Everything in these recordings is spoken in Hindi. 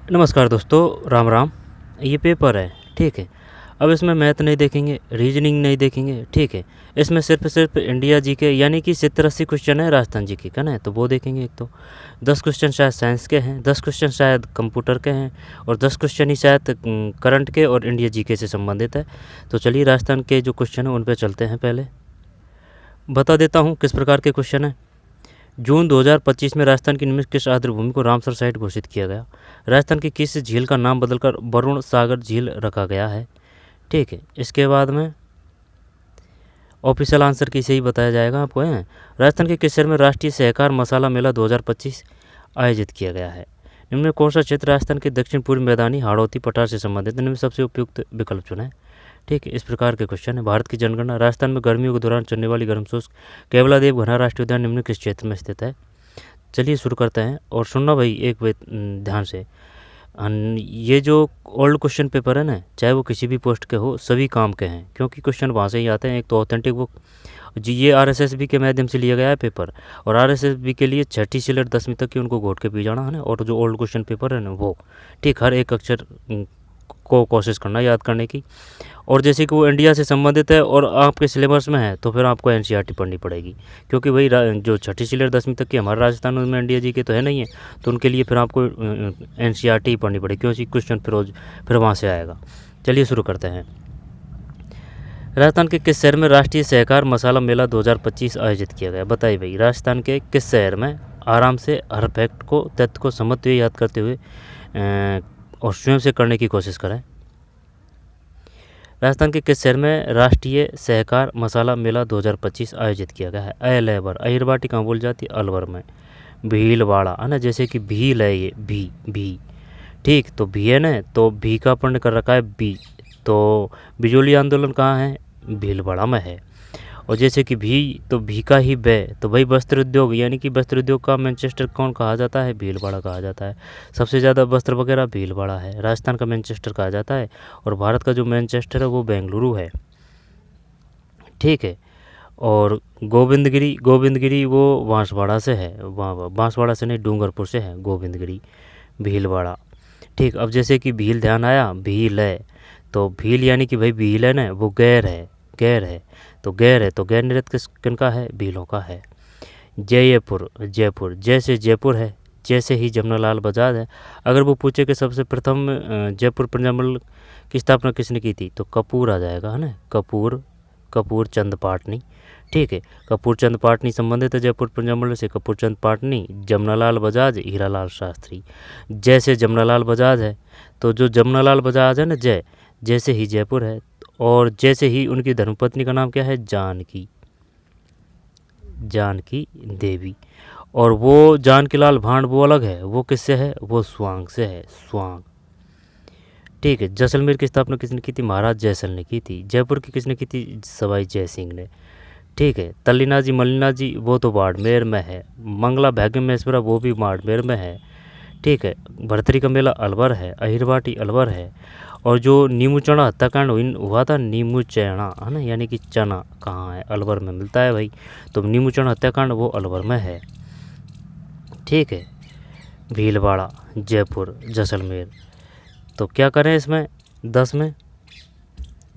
नमस्कार दोस्तों, राम राम। ये पेपर है, ठीक है। अब इसमें मैथ नहीं देखेंगे, रीजनिंग नहीं देखेंगे, ठीक है। इसमें सिर्फ इंडिया जी के यानी कि 70-80 क्वेश्चन है राजस्थान जी के, है तो वो देखेंगे। एक तो 10 क्वेश्चन शायद साइंस के हैं, 10 क्वेश्चन शायद कंप्यूटर के हैं और 10 क्वेश्चन ही शायद करंट के और इंडिया जी के से संबंधित है। तो चलिए राजस्थान के जो क्वेश्चन हैं उन पर चलते हैं। पहले बता देता हूँ किस प्रकार के क्वेश्चन हैं। जून 2025 में राजस्थान की निम्नलिखित किस आर्द्रभूमि को रामसर साइट घोषित किया गया? राजस्थान की किस झील का नाम बदलकर वरुण सागर झील रखा गया है? ठीक है। इसके बाद में ऑफिशियल आंसर किसे ही बताया जाएगा आपको है। राजस्थान के किस शहर में राष्ट्रीय सहकार मसाला मेला 2025 आयोजित किया गया है? निम्न में कौन सा क्षेत्र राजस्थान के दक्षिण पूर्व मैदानी हाड़ौती पठार से संबंधित? निम्न में सबसे उपयुक्त विकल्प चुनें। ठीक है, इस प्रकार के क्वेश्चन है। भारत की जनगणना। राजस्थान में गर्मियों के दौरान चलने वाली गर्म शुष्क केवलादेव घना राष्ट्रीय उद्यान निम्न किस क्षेत्र में स्थित है? चलिए शुरू करते हैं और सुनना भाई एक ध्यान से। ये जो ओल्ड क्वेश्चन पेपर है ना, चाहे वो किसी भी पोस्ट के हो, सभी काम के हैं क्योंकि क्वेश्चन वहाँ से ही आते हैं। एक तो ऑथेंटिक बुक जी, ये RSSB के माध्यम से लिया गया है पेपर और RSSB के लिए 6ठी से लेकर 10वीं तक की उनको घोट के पी जाना है ना। और जो ओल्ड क्वेश्चन पेपर है ना वो ठीक हर एक अक्षर को कोशिश करना याद करने की। और जैसे कि वो इंडिया से संबंधित है और आपके सिलेबस में है तो फिर आपको NCERT पढ़नी पड़ेगी क्योंकि भाई जो 6ठी से लेकर 10वीं तक की हमारे राजस्थान में इंडिया जी के तो है नहीं है, तो उनके लिए फिर आपको NCERT ही पढ़नी पड़ेगी क्योंकि क्वेश्चन फिर वहाँ से आएगा। चलिए शुरू करते हैं। राजस्थान के किस शहर में राष्ट्रीय सहकार मसाला मेला 2025 आयोजित किया गया? बताइए भाई, राजस्थान के किस शहर में? आराम से हर फैक्ट को तथ्य को समझते हुए याद करते हुए और स्वयं से करने की कोशिश करें। राजस्थान के किस शहर में राष्ट्रीय सहकार मसाला मेला 2025 आयोजित किया गया है? अलवर। अहिरबाटी कहाँ बोल जाती है? अलवर में। भीलवाड़ा है ना, जैसे कि भील है ये भी ठीक, तो भी है ना, तो भी का अपन कर रखा है बी। तो बिजोली आंदोलन कहाँ है? भीलवाड़ा में है। और जैसे कि भी, तो भी का ही बे, तो भाई वस्त्र उद्योग यानी कि वस्त्र उद्योग का मैनचेस्टर कौन कहा जाता है? भीलवाड़ा कहा जाता है। सबसे ज़्यादा वस्त्र वगैरह भीलवाड़ा है, राजस्थान का मैनचेस्टर कहा जाता है। और भारत का जो मैनचेस्टर है वो बेंगलुरु है, ठीक है। और गोविंदगिरी वो बांसवाड़ा से है, बांसवाड़ा से नहीं डूंगरपुर से है गोविंदगिरी, भीलवाड़ा। ठीक, अब जैसे कि भील ध्यान आया, भील है, तो भील यानी कि भाई भील है ना, वो गैर है, तो गैर नृत्य किनका है? भीलों का है। जयपुर जैसे जयपुर है, जैसे ही जमनालाल बजाज है। अगर वो पूछे कि सबसे प्रथम जयपुर प्रजामंडल की स्थापना किसने की थी, तो कपूर आ जाएगा, है ना। कपूर चंद पाटनी, ठीक है। कपूर चंद पाटनी संबंधित है जयपुर प्रजामंडल से। कपूर चंद पाटनी, जमनालाल बजाज, हीरालाल शास्त्री। जैसे जमनालाल बजाज है, तो जो जमनालाल बजाज है ना, जैसे ही जयपुर है। और जैसे ही उनकी धर्मपत्नी का नाम क्या है? जानकी देवी। और वो जानकीलाल भांड वो अलग है, वो किससे है? वो स्वांग से है, स्वांग, ठीक है। जैसलमेर की स्थापना किसने की थी? महाराज जयसल ने की थी। जयपुर की किसने की थी? सवाई जयसिंह ने, ठीक है। मल्लिना जी वो तो बाड़मेर में है। मंगला भाग्यमेश्वरा वो भी बाड़मेर में है, ठीक है। भरतरी का मेला अलवर है। अहिरवाटी अलवर है। और जो नीमू चना हत्याकांड हुआ था, नीमू चना है ना, यानी कि चना कहाँ है? अलवर में मिलता है भाई। तो नीमू चना हत्याकांड वो अलवर में है, ठीक है। भीलवाड़ा, जयपुर, जैसलमेर। तो क्या करें इसमें? 10 में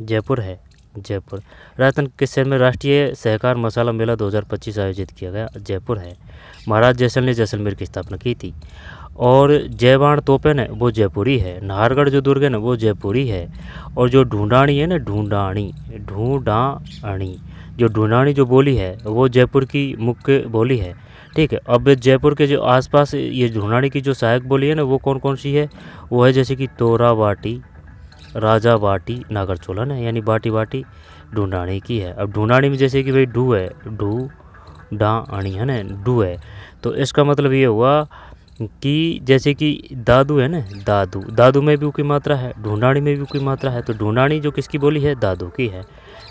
जयपुर है, जयपुर। राजस्थान किस शहर में राष्ट्रीय सहकार मसाला मेला 2025 आयोजित किया गया? जयपुर है। महाराज जयसल ने जैसलमेर की स्थापना की थी। और जयबाण तोपेन है वो जयपुरी है। नाहरगढ़ जो दुर्ग है ना वो जयपुरी है। और जो ढूंढानी है ना, ढूंढानी जो ढूंढानी जो बोली है वो जयपुर की मुख्य बोली है, ठीक है। अब जयपुर के जो आसपास ये ढूंढानी की जो सहायक बोली है ना वो कौन कौन सी है? वो है जैसे कि तोराबाटी, राजाबाटी, नागरचोलन है, यानी बाटी ढूंढानी की है। अब ढूंढानी में जैसे कि भाई ढू है, ढूंढानी है ना, ढू है। तो इसका मतलब ये हुआ कि जैसे कि दादू है ना, दादू में भी ऊ की मात्रा है, ढूंढानी में भी ऊ की मात्रा है। तो ढूंढानी जो किसकी बोली है? दादू की है।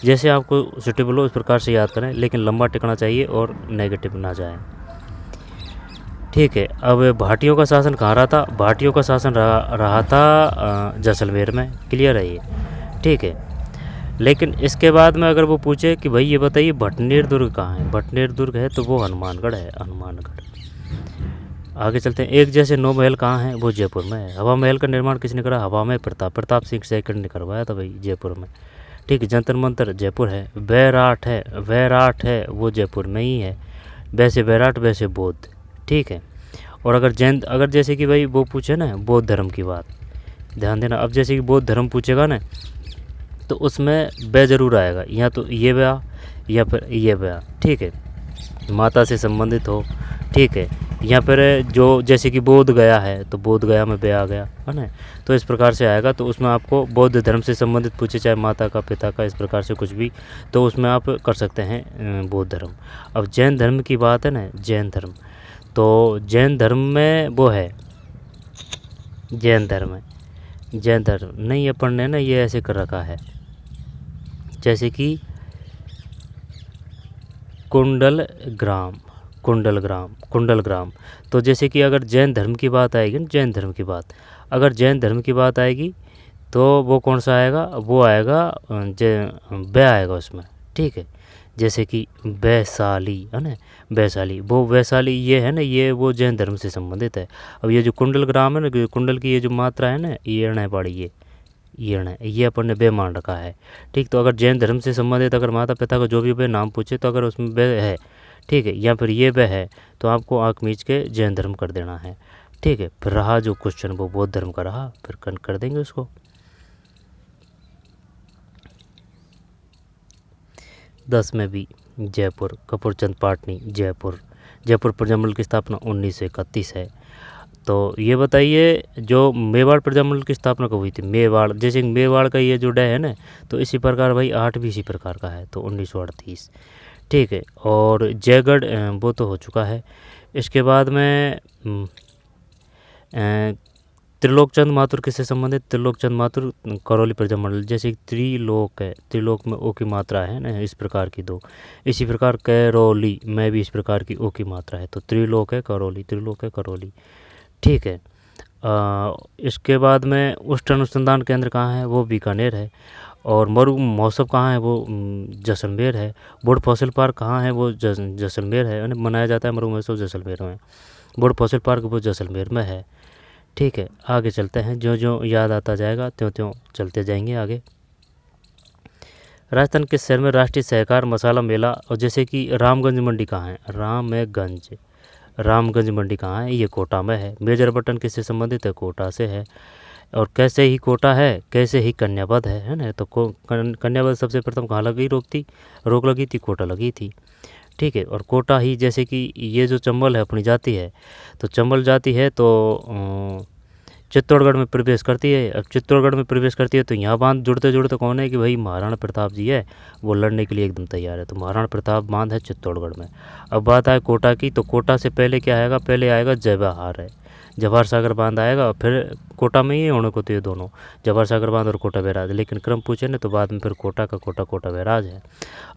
जैसे आपको सुटेबल हो इस प्रकार से याद करें, लेकिन लंबा टिकना चाहिए और नेगेटिव ना जाए, ठीक है। अब भाटियों का शासन कहाँ रहा था? भाटियों का शासन रहा था जैसलमेर में, क्लियर है ये, ठीक है। लेकिन इसके बाद में अगर वो पूछे कि भाई ये बताइए भटनेर दुर्ग कहाँ है? भटनेर दुर्ग है तो वो हनुमानगढ़ है, आगे चलते हैं। एक जैसे 9 महल कहाँ हैं? वो जयपुर में है। हवा महल का निर्माण किसने करा? हवा में प्रताप सिंह सेकंड ने करवाया था भाई, जयपुर में। ठीक है। जंतर मंतर जयपुर है। वैराट है वो जयपुर में ही है। वैसे वैराट वैसे बौद्ध। ठीक है। और अगर जैसे कि भाई वो पूछे ना बौद्ध धर्म की बात, ध्यान देना। अब जैसे कि बौद्ध धर्म पूछेगा ना तो उसमें वे जरूर आएगा, या तो ये ब्याह या फिर ये ब्याह। ठीक है। माता से संबंधित हो। ठीक है। या फिर जो जैसे कि बोध गया है तो बोध गया में बे आ गया है ना, तो इस प्रकार से आएगा। तो उसमें आपको बौद्ध धर्म से संबंधित पूछे, चाहे माता का पिता का, इस प्रकार से कुछ भी, तो उसमें आप कर सकते हैं बौद्ध धर्म। अब जैन धर्म की बात है ना, जैन धर्म, तो जैन धर्म में वो है, जैन धर्म नहीं, अपन ने ना ये ऐसे कर रखा है जैसे कि कुंडल ग्राम। तो जैसे कि अगर जैन धर्म की बात आएगी ना, अगर जैन धर्म की बात आएगी तो वो कौन सा आएगा? वो आएगा बै आएगा उसमें। ठीक है। जैसे कि वैशाली है ना, वैशाली ये है ना, ये वो जैन धर्म से संबंधित है। अब ये जो कुंडल ग्राम है ना, कुंडल की ये जो मात्रा है ना, ये पड़ी, ये अपन ने बे मान रखा है। ठीक। तो अगर जैन धर्म से संबंधित अगर माता पिता को जो भी बे नाम पूछे तो अगर उसमें बे है, ठीक है, या फिर ये बे है, तो आपको आँख मीच के जैन धर्म कर देना है। ठीक है। फिर रहा जो क्वेश्चन वो बौद्ध धर्म का रहा, फिर कर देंगे उसको। 10 में भी जयपुर, कपूरचंद पाटनी जयपुर प्रजामंडल की स्थापना 1931 है। तो ये बताइए जो मेवाड़ प्रजामंडल की स्थापना कब हुई थी? मेवाड़, जैसे मेवाड़ का ये जो डे है ना, तो इसी प्रकार भाई 8 भी इसी प्रकार का है, तो 1938। ठीक है। और जयगढ़ वो तो हो चुका है। इसके बाद में त्रिलोकचंद माथुर किससे संबंधित? त्रिलोकचंद माथुर करौली प्रजामंडल। जैसे त्रिलोक है, त्रिलोक में ओ की मात्रा है ना, इस प्रकार की 2, इसी प्रकार करौली में भी इस प्रकार की ओ की मात्रा है, तो त्रिलोक है करौली। ठीक है। इसके बाद में उष्ण अनुसंधान केंद्र कहाँ है? वो बीकानेर है। और मरु महोत्सव कहाँ है? वो जैसलमेर है। बोर्ड फॉसिल पार्क कहाँ है? वो जैसलमेर है, मनाया जाता है मरु महोत्सव जैसलमेर में। बोर्ड फॉसिल पार्क वो जैसलमेर में है। ठीक है। आगे चलते हैं, जो जो याद आता जाएगा त्यों त्यों चलते जाएंगे आगे। राजस्थान के शहर में राष्ट्रीय सहकार मसाला मेला, और जैसे कि रामगंज मंडी कहाँ है? रामगंज मंडी कहाँ है? ये कोटा में है। मेजर बटन किससे संबंधित है? कोटा से है। और कैसे ही कोटा है, कैसे ही कन्यावध है ना, तो कन्यावध सबसे प्रथम कहाँ रोक लगी थी? कोटा लगी थी। ठीक है। और कोटा ही, जैसे कि ये जो चंबल है अपनी जाति है, तो चंबल जाति है तो चित्तौड़गढ़ में प्रवेश करती है। अब चित्तौड़गढ़ में प्रवेश करती है तो यहाँ बांध जुड़ते कौन है कि भाई महाराणा प्रताप जी है, वो लड़ने के लिए एकदम तैयार है, तो महाराणा प्रताप बांध है चित्तौड़गढ़ में। अब बात आए कोटा की, तो कोटा से पहले क्या आएगा? पहले आएगा जवाहर है, जवाहर सागर बांध आएगा, फिर कोटा में ही होने को तो ये दोनों, जवाहर सागर बांध और कोटा बैराज। लेकिन क्रम पूछे ना तो बाद में फिर कोटा बैराज है।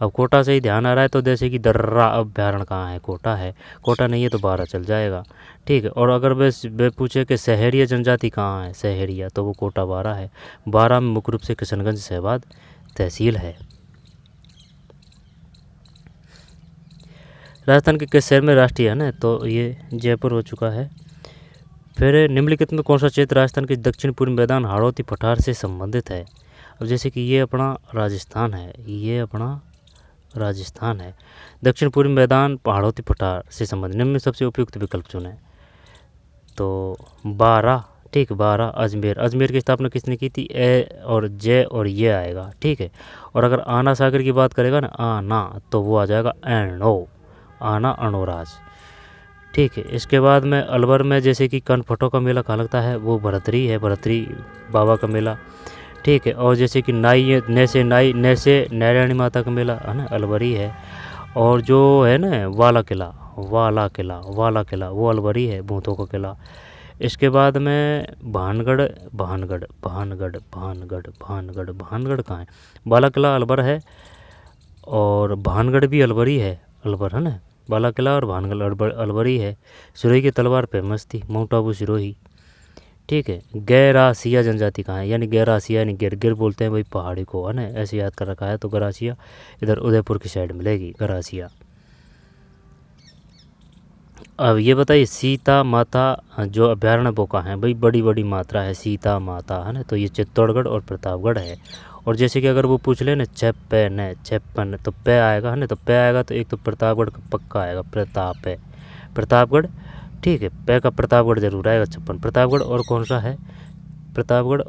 अब कोटा से ही ध्यान आ रहा है, तो जैसे कि दर्रा अभ्यारण्य कहाँ है? कोटा है। कोटा नहीं है तो 12 चल जाएगा। ठीक है। और अगर वे पूछे कि सहरिया जनजाति कहाँ है? सहरिया, तो वो कोटा 12 है। 12 में मुख्य रूप से किशनगंज शहबाद तहसील है। राजस्थान के किस शहर में राष्ट्रीय है ना, तो ये जयपुर हो चुका है। फिर निम्नलिखित में कौन सा क्षेत्र राजस्थान के दक्षिण पूर्व मैदान हाड़ौती पठार से संबंधित है? अब जैसे कि ये अपना राजस्थान है, दक्षिण पूर्व मैदान हाड़ौती पठार से संबंधित। निम्न में सबसे उपयुक्त विकल्प चुने, तो 12। ठीक। 12 अजमेर की स्थापना किसने की थी? ए और जे और ये आएगा। ठीक है। और अगर आना सागर की बात करेगा ना, आना, तो वो आ जाएगा आना अणोराज। ठीक है। इसके बाद में अलवर में जैसे कि कनफटों का मेला कहाँ लगता है? वो भरतरी है, भरतरी बाबा का मेला। ठीक है। और जैसे कि नैसे नारायणी माता का मेला है ना, अलवरी है। और जो है ना वाला किला वो अलवरी है, भूतों का किला। इसके बाद में भानगढ़ कहाँ है? बाला किला अलवर है, और भानगढ़ भी अलवरी है, अलवर है ना, बाला किला और भानगढ़ अलवरी है। सिरोही की तलवार फेमस थी, माउंट आबू सिरोही। ठीक है। गैरासिया जनजाति कहाँ है? यानी गैरासिया यानी गिर बोलते हैं भाई पहाड़ी को, है ना, ऐसे याद कर रखा है। तो गरासिया इधर उदयपुर की साइड मिलेगी, गरासिया। अब ये बताइए सीता माता जो अभ्यारण्य वो कहाँ है भाई, बड़ी बड़ी मात्रा है सीता माता, है ना, तो ये चित्तौड़गढ़ और प्रतापगढ़ है। और जैसे कि अगर वो पूछ ले ना छप्पन छप्पन, तो पे आएगा, है ना, तो पे आएगा तो एक तो प्रतापगढ़ का पक्का आएगा, प्रताप है प्रतापगढ़, ठीक है, पे का प्रतापगढ़ जरूर आएगा 56। प्रतापगढ़ और कौन सा है, प्रतापगढ़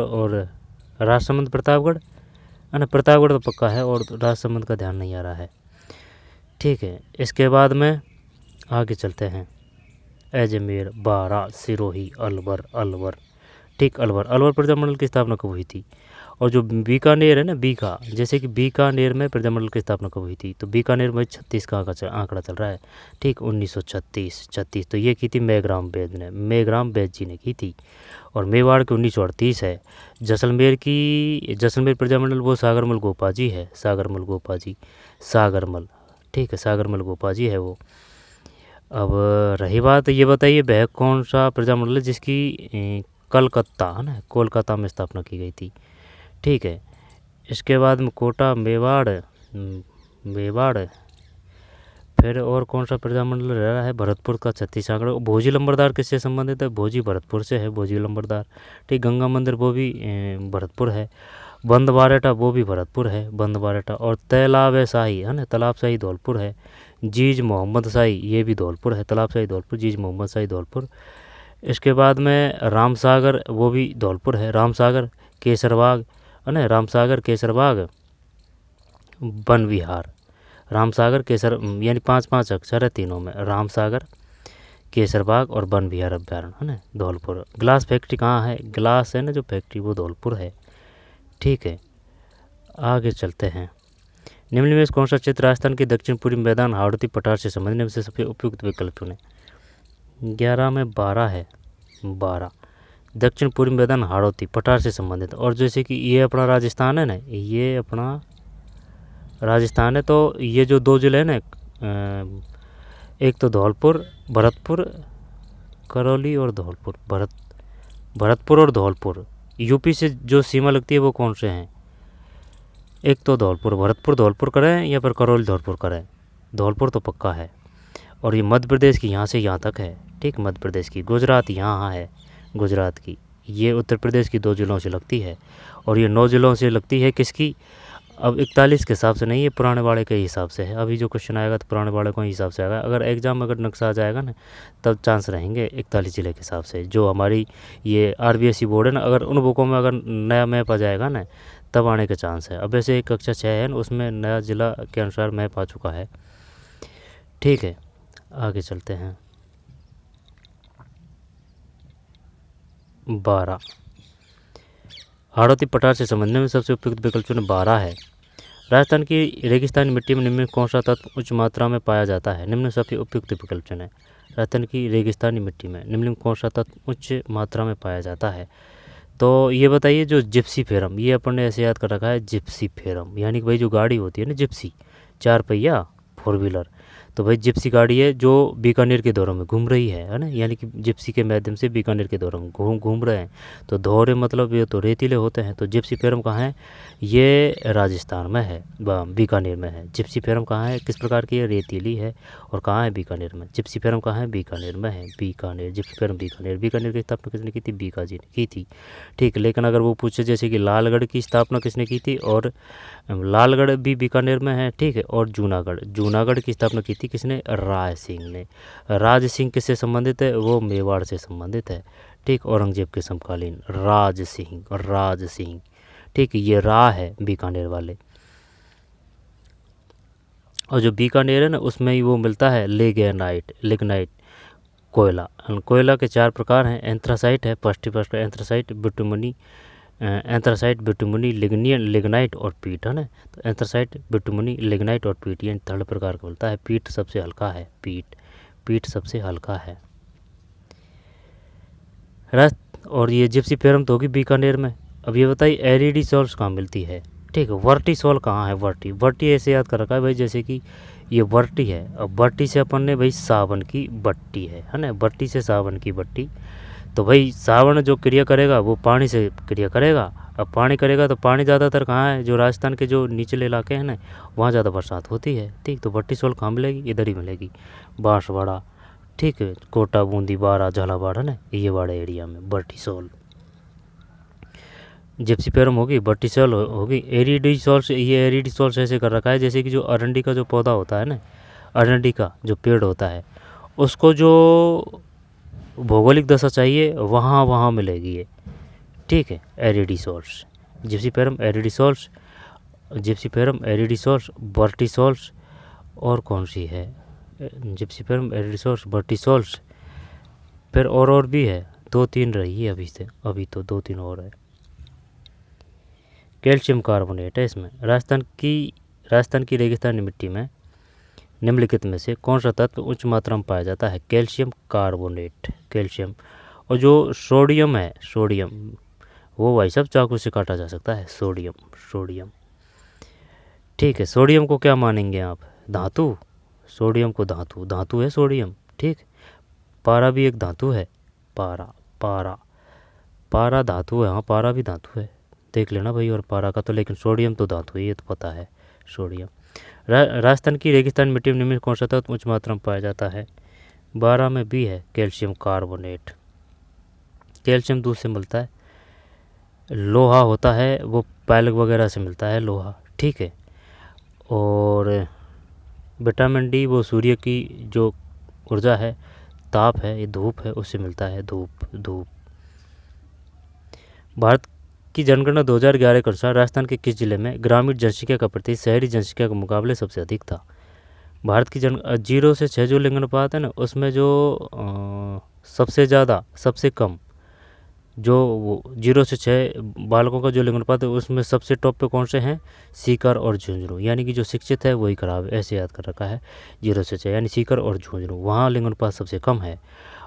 और राजसमंद प्रतापगढ़, है ना, प्रतापगढ़ तो पक्का है और राजसमंद का ध्यान नहीं आ रहा है, ठीक है। इसके बाद में आगे चलते हैं, अजमेर, बारा, सिरोही, अलवर, ठीक, अलवर प्रजामंडल की स्थापना कब हुई थी। और जो बीकानेर है ना, जैसे कि बीकानेर में प्रजामंडल की स्थापना कब हुई थी, तो बीकानेर में 36 का आंकड़ा चल रहा है, ठीक, 1936, तो ये की थी मेघराम बेद जी ने की थी। और मेवाड़ की 1938 है। जैसलमेर प्रजामंडल वो सागरमल गोपाजी है, सागरमल, ठीक है, सागरमल गोपाजी है वो। अब रही बात, ये बताइए वह कौन सा प्रजामंडल है जिसकी कलकत्ता, है ना, कोलकाता में स्थापना की गई थी, ठीक है। इसके बाद में कोटा, मेवाड़, फिर और कौन सा प्रजामंडल रह रहा है, भरतपुर का 36 आंकड़ा। भोजी लंबरदार किससे संबंधित है, भोजी भरतपुर से है, भोजी लंबरदार, ठीक। गंगा मंदिर वो भी भरतपुर है। बंद बारेटा वो भी भरतपुर है, बंद बारेटा। और तालाब शाही, है ना, तालाब शाही धौलपुर है। जीज मोहम्मद शाही ये भी धौलपुर है, तालाब शाही धौलपुर, जीज मोहम्मद शाही धौलपुर। इसके बाद में रामसागर वो भी धौलपुर है, रामसागर, केसरबाग, है ना, रामसागर, केसरबाग, वन विहार, रामसागर, केसर, यानी 5-5 अक्षर है तीनों में, रामसागर, केसरबाग और वन विहार अभ्यारण्य, है ना, धौलपुर। ग्लास फैक्ट्री कहाँ है, ग्लास है ना जो फैक्ट्री वो धौलपुर है, ठीक है। आगे चलते हैं, निम्न में से कौन सा क्षेत्र राजस्थान के दक्षिण पूर्वी मैदान हाड़ौती पठार से संबंधित से सबसे उपयुक्त विकल्प चुने। 11 में 12 है, 12 दक्षिण पूर्वी मैदान हाड़ौती पठार से संबंधित। और जैसे कि ये अपना राजस्थान है ना, ये अपना राजस्थान है, तो ये जो 2 जिले हैं ना, एक तो धौलपुर, भरतपुर, करौली और धौलपुर, भरतपुर और धौलपुर, यूपी से जो सीमा लगती है वो कौन से हैं, एक तो धौलपुर, भरतपुर धौलपुर करें या फिर करौली धौलपुर करें, धौलपुर तो पक्का है। और ये मध्य प्रदेश की यहाँ से यहाँ तक है, ठीक, मध्य प्रदेश की। गुजरात यहाँ है, गुजरात की, ये उत्तर प्रदेश की 2 जिलों से लगती है। और ये 9 जिलों से लगती है किसकी, अब 41 के हिसाब से नहीं, ये पुराने वाड़े के हिसाब से है। अभी जो क्वेश्चन आएगा तो पुराने वाड़े के हिसाब से आएगा। अगर एग्जाम में अगर नक्शा आ जाएगा ना, तब चांस रहेंगे 41 ज़िले के हिसाब से। जो हमारी ये RBSE बोर्ड है ना, अगर उन बुकों में अगर नया मैप आ जाएगा ना, तब आने के चांस है। अब वैसे एक कक्षा 6 है ना, उसमें नया ज़िला के अनुसार मैप आ चुका है, ठीक है। आगे चलते हैं, 12 हाड़ौती पठार से संबंधने में सबसे उपयुक्त विकल्प चुने, 12 है। राजस्थान की रेगिस्तानी मिट्टी में निम्न में कौन सा तत्व उच्च मात्रा में पाया जाता है, निम्न में सबसे उपयुक्त विकल्प चुने। राजस्थान की रेगिस्तानी मिट्टी में निम्न में कौन सा तत्व उच्च मात्रा में पाया जाता है, तो ये बताइए जो जिप्सी फेरम, ये अपन ने ऐसे याद कर रखा है, जिप्सी फेरम, यानी कि भाई जो गाड़ी होती है ना जिप्सी, 4 पहिया 4 व्हीलर, तो भाई जिप्सी गाड़ी है जो बीकानेर के दौरों में घूम रही है ना, यानी कि जिप्सी के माध्यम से बीकानेर के दौरों में घूम रहे हैं। तो दौरे मतलब ये तो रेतीले होते हैं। तो जिप्सी फेरम कहाँ है, ये राजस्थान में है, बीकानेर में है। जिप्सी फेरम कहाँ है, किस प्रकार की है, रेतीली है। और कहाँ है, बीकानेर में। जिप्सी फेरम कहाँ है, बीकानेर में है, बीकानेर, जिप्सी फेरम बीकानेर की स्थापना किसने की थी, बीका जी ने की थी, ठीक। लेकिन अगर वो पूछे जैसे कि लालगढ़ की स्थापना किसने की थी, और लालगढ़ भी बीकानेर में है, ठीक है। और जूनागढ़ की स्थापना की थी किसने, राज सिंह ने। राज सिंह किससे संबंधित है, वो मेवाड़ से संबंधित है, ठीक। औरंगजेब के समकालीन राज सिंह, ठीक। ये रा है बीकानेर वाले। और जो बीकानेर है ना, उसमें ही वो मिलता है लिग्नाइट कोयला के 4 प्रकार हैं। एंथ्रासाइट है, फर्स्ट एंथ्रासाइट, बिटुमनी, लिग्नाइट और पीट, है ना। तो एंथ्रासाइट, बिटुमनी, लिग्नाइट और पीट, ये 3rd प्रकार का मिलता है। पीट सबसे हल्का है, पीट सबसे हल्का है। और ये जिप्सी फेरम तो होगी बीकानेर में। अब ये बताइए एलईडी सॉल्स कहाँ मिलती है, ठीक है। वर्टी सॉल कहाँ है, वर्टी ऐसे याद कर रखा है भाई, जैसे कि ये वर्टी है। अब वर्टी से अपन ने भाई सावन की बट्टी है ना, वर्टी से सावन की बट्टी। तो भाई सावन जो क्रिया करेगा वो पानी से क्रिया करेगा, अब पानी करेगा तो पानी ज़्यादातर कहाँ है, जो राजस्थान के जो निचले इलाके हैं ना, वहाँ ज़्यादा बरसात होती है। ठीक, तो भट्टी सोल कहाँ मिलेगी, इधर ही मिलेगी, बांसवाड़ा, ठीक है, कोटा, बूंदी, बारा, झालावाड़ है ना, ये वाड़े एरिया में भट्टी सोल। जिप्सीपेरम होगी, भट्टी सोल होगी, एरिडीसोल्स। ये एरिडीसोल्स ऐसे कर रखा है जैसे कि जो अरंडी का जो पौधा होता है ना, अरंडी का जो पेड़ होता है, उसको जो भौगोलिक दशा चाहिए वहाँ वहाँ मिलेगी ये। ठीक है, एरिडीसोल्स, जिप्सीपेरम एरिडीसोल्स, जिप्सीपेरम एरिडीसोल्स, वर्टिसोल्स, और कौन सी है, जिप्सीपेरम एरिडीसोल्स, वर्टिसोल्स, फिर और भी है, 2-3 रही है अभी तो 2-3 और है। कैल्शियम कार्बोनेट है इसमें। राजस्थान की रेगिस्तानी मिट्टी में निम्नलिखित में से कौन सा तत्व उच्च मात्रा में पाया जाता है, कैल्शियम कार्बोनेट, कैल्शियम। और जो सोडियम है, सोडियम वो भाई साहब चाकू से काटा जा सकता है, सोडियम। ठीक है, सोडियम को क्या मानेंगे आप, धातु, सोडियम को धातु है सोडियम। ठीक, पारा भी एक धातु है, पारा धातु है, हाँ पारा भी धातु है, देख लेना भाई, और पारा का तो, लेकिन सोडियम तो धातु है, ये तो पता है, सोडियम। राजस्थान की रेगिस्तान मिट्टी में निम्नलिखित कौन सा तत्व उच्च मात्रा में पाया जाता है, 12 में भी है, कैल्शियम कार्बोनेट। कैल्शियम दूध से मिलता है, लोहा होता है वो पायलक वगैरह से मिलता है लोहा। ठीक है, और विटामिन डी वो सूर्य की जो ऊर्जा है, ताप है, ये धूप है, उससे मिलता है, धूप। भारत की जनगणना 2011 के अनुसार राजस्थान के किस जिले में ग्रामीण जनसंख्या का प्रतिशत शहरी जनसंख्या के मुकाबले सबसे अधिक था। भारत की 0 से 6 जो लिंगानुपात है ना, उसमें जो सबसे ज़्यादा सबसे कम जो 0 से 6 बालकों का जो लिंगानुपात है, उसमें सबसे टॉप पे कौन से हैं, सीकर और झुंझुनू, यानी कि जो शिक्षित है वही खराब है, ऐसे याद कर रखा है, 0 से 6 यानी सीकर और झुंझुनू, वहाँ लिंगानुपात सबसे कम है।